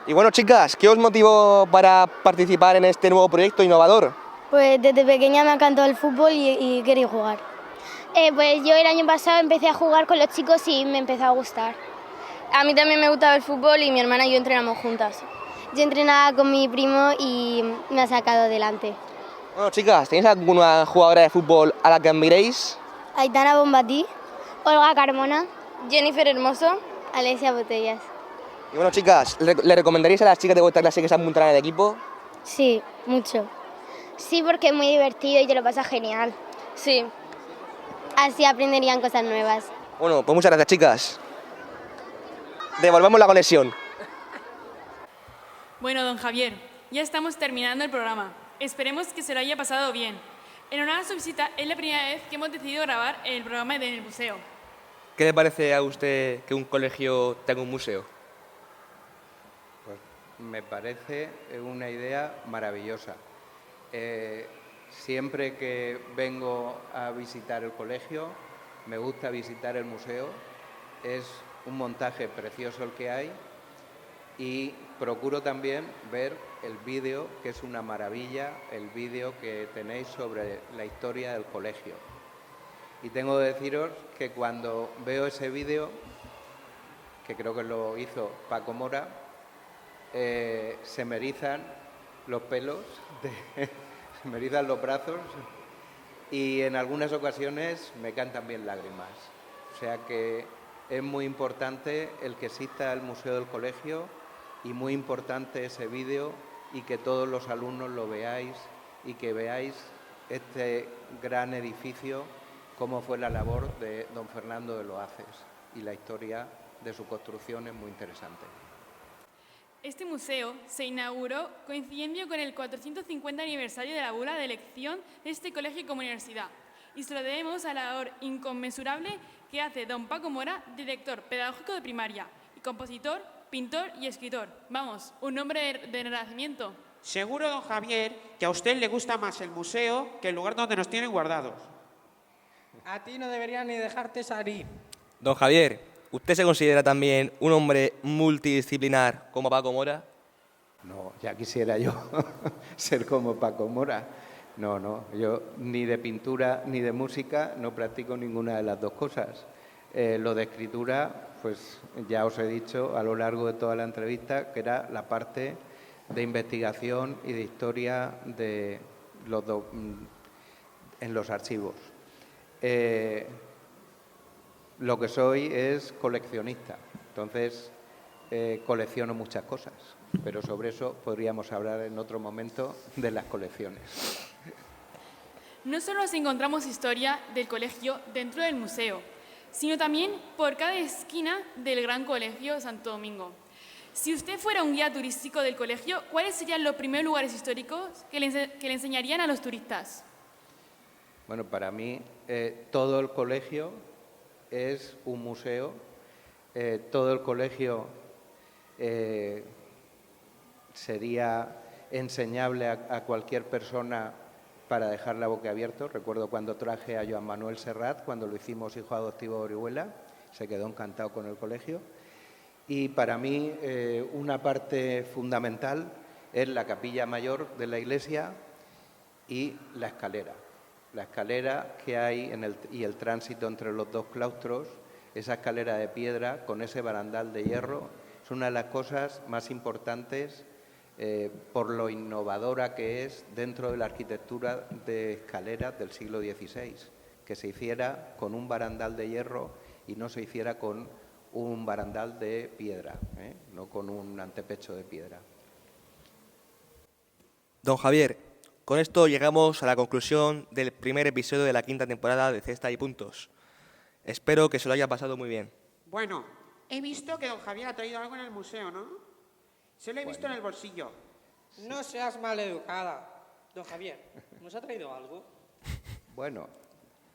Y bueno, chicas, ¿qué os motivó para participar en este nuevo proyecto innovador? Pues desde pequeña me ha encantado el fútbol y quería jugar. Pues yo el año pasado empecé a jugar con los chicos y me empezó a gustar. A mí también me gustaba el fútbol y mi hermana y yo entrenamos juntas. Yo entrenaba con mi primo y me ha sacado adelante. Bueno, chicas, ¿tenéis alguna jugadora de fútbol a la que admiréis? Aitana Bonmatí, Olga Carmona, Jennifer Hermoso, Alessia Botellas. Y bueno, chicas, ¿le recomendaríais a las chicas de vuestra clase que se apuntaran al equipo? Sí, mucho. Sí, porque es muy divertido y te lo pasas genial. Sí. Así aprenderían cosas nuevas. Bueno, pues muchas gracias, chicas. Devolvamos la conexión. Bueno, don Javier, ya estamos terminando el programa. Esperemos que se lo haya pasado bien. En honor a su visita, es la primera vez que hemos decidido grabar el programa en el museo. ¿Qué le parece a usted que un colegio tenga un museo? Pues me parece una idea maravillosa. Siempre que vengo a visitar el colegio, me gusta visitar el museo. Es un montaje precioso el que hay y procuro también ver el vídeo, que es una maravilla, el vídeo que tenéis sobre la historia del colegio. Y tengo que deciros que cuando veo ese vídeo, que creo que lo hizo Paco Mora, se me erizan los pelos, se me erizan los brazos y en algunas ocasiones me caen también lágrimas. O sea que es muy importante el que exista el Museo del Colegio y muy importante ese vídeo y que todos los alumnos lo veáis y que veáis este gran edificio, cómo fue la labor de don Fernando de Loaces y la historia de su construcción es muy interesante. Este museo se inauguró coincidiendo con el 450 aniversario de la bula de elección de este colegio como universidad y se lo debemos a la labor inconmensurable que hace don Paco Mora, director pedagógico de primaria y compositor, pintor y escritor. Vamos, un hombre de renacimiento. Seguro, don Javier, que a usted le gusta más el museo que el lugar donde nos tienen guardados. A ti no deberían ni dejarte salir. Don Javier, ¿usted se considera también un hombre multidisciplinar como Paco Mora? No, ya quisiera yo ser como Paco Mora. No, yo ni de pintura ni de música no practico ninguna de las dos cosas. Lo de escritura, pues ya os he dicho a lo largo de toda la entrevista que era la parte de investigación y de historia de en los archivos. Lo que soy es coleccionista, entonces colecciono muchas cosas, pero sobre eso podríamos hablar en otro momento de las colecciones. No solo nos encontramos historia del colegio dentro del museo, sino también por cada esquina del Gran Colegio Santo Domingo. Si usted fuera un guía turístico del colegio, ¿cuáles serían los primeros lugares históricos que le enseñarían a los turistas? Bueno, para mí todo el colegio es un museo, todo el colegio sería enseñable a cualquier persona para dejarla boquiabierto. Recuerdo cuando traje a Joan Manuel Serrat, cuando lo hicimos hijo adoptivo de Orihuela, se quedó encantado con el colegio. Y para mí una parte fundamental es la capilla mayor de la iglesia y la escalera. La escalera que hay y el tránsito entre los dos claustros, esa escalera de piedra con ese barandal de hierro, es una de las cosas más importantes por lo innovadora que es dentro de la arquitectura de escaleras del siglo XVI, que se hiciera con un barandal de hierro y no se hiciera con un barandal de piedra, no con un antepecho de piedra. Don Javier, con esto llegamos a la conclusión del primer episodio de la quinta temporada de Cesta y Puntos. Espero que se lo haya pasado muy bien. Bueno, he visto que don Javier ha traído algo en el museo, ¿no? Se lo he visto en el bolsillo. No seas maleducada. Don Javier, ¿nos ha traído algo? Bueno,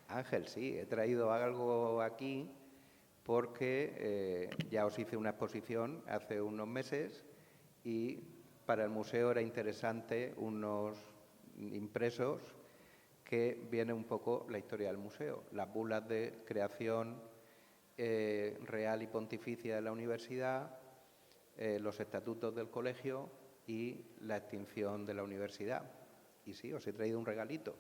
Ángel, sí, he traído algo aquí porque ya os hice una exposición hace unos meses y para el museo era interesante unos impresos que viene un poco la historia del museo, las bulas de creación real y pontificia de la universidad, los estatutos del colegio y la extinción de la universidad. Y sí, os he traído un regalito.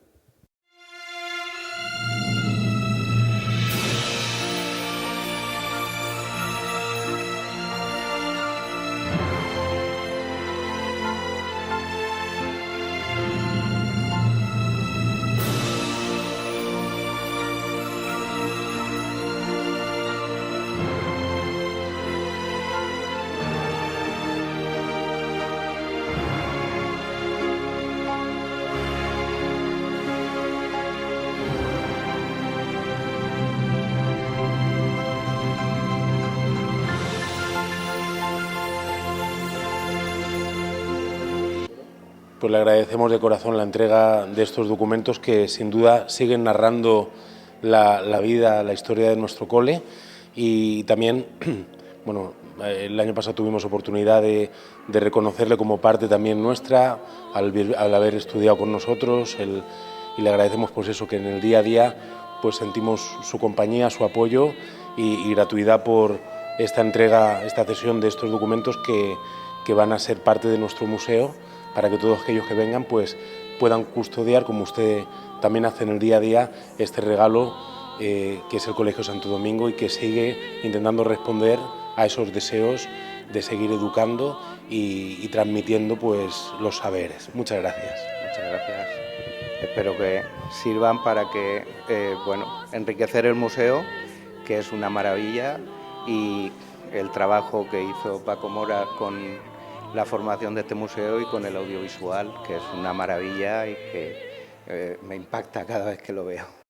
pues le agradecemos de corazón la entrega de estos documentos que sin duda siguen narrando la vida, la historia de nuestro cole y también, bueno, el año pasado tuvimos oportunidad de reconocerle como parte también nuestra al haber estudiado con nosotros y le agradecemos pues eso, que en el día a día pues sentimos su compañía, su apoyo y gratuidad por esta entrega, esta cesión de estos documentos que van a ser parte de nuestro museo para que todos aquellos que vengan pues puedan custodiar, como usted también hace en el día a día, este regalo que es el Colegio Santo Domingo y que sigue intentando responder a esos deseos de seguir educando y transmitiendo pues los saberes. Muchas gracias. Muchas gracias. Espero que sirvan para que, enriquecer el museo, que es una maravilla, y el trabajo que hizo Paco Mora con la formación de este museo y con el audiovisual, que es una maravilla y que me impacta cada vez que lo veo.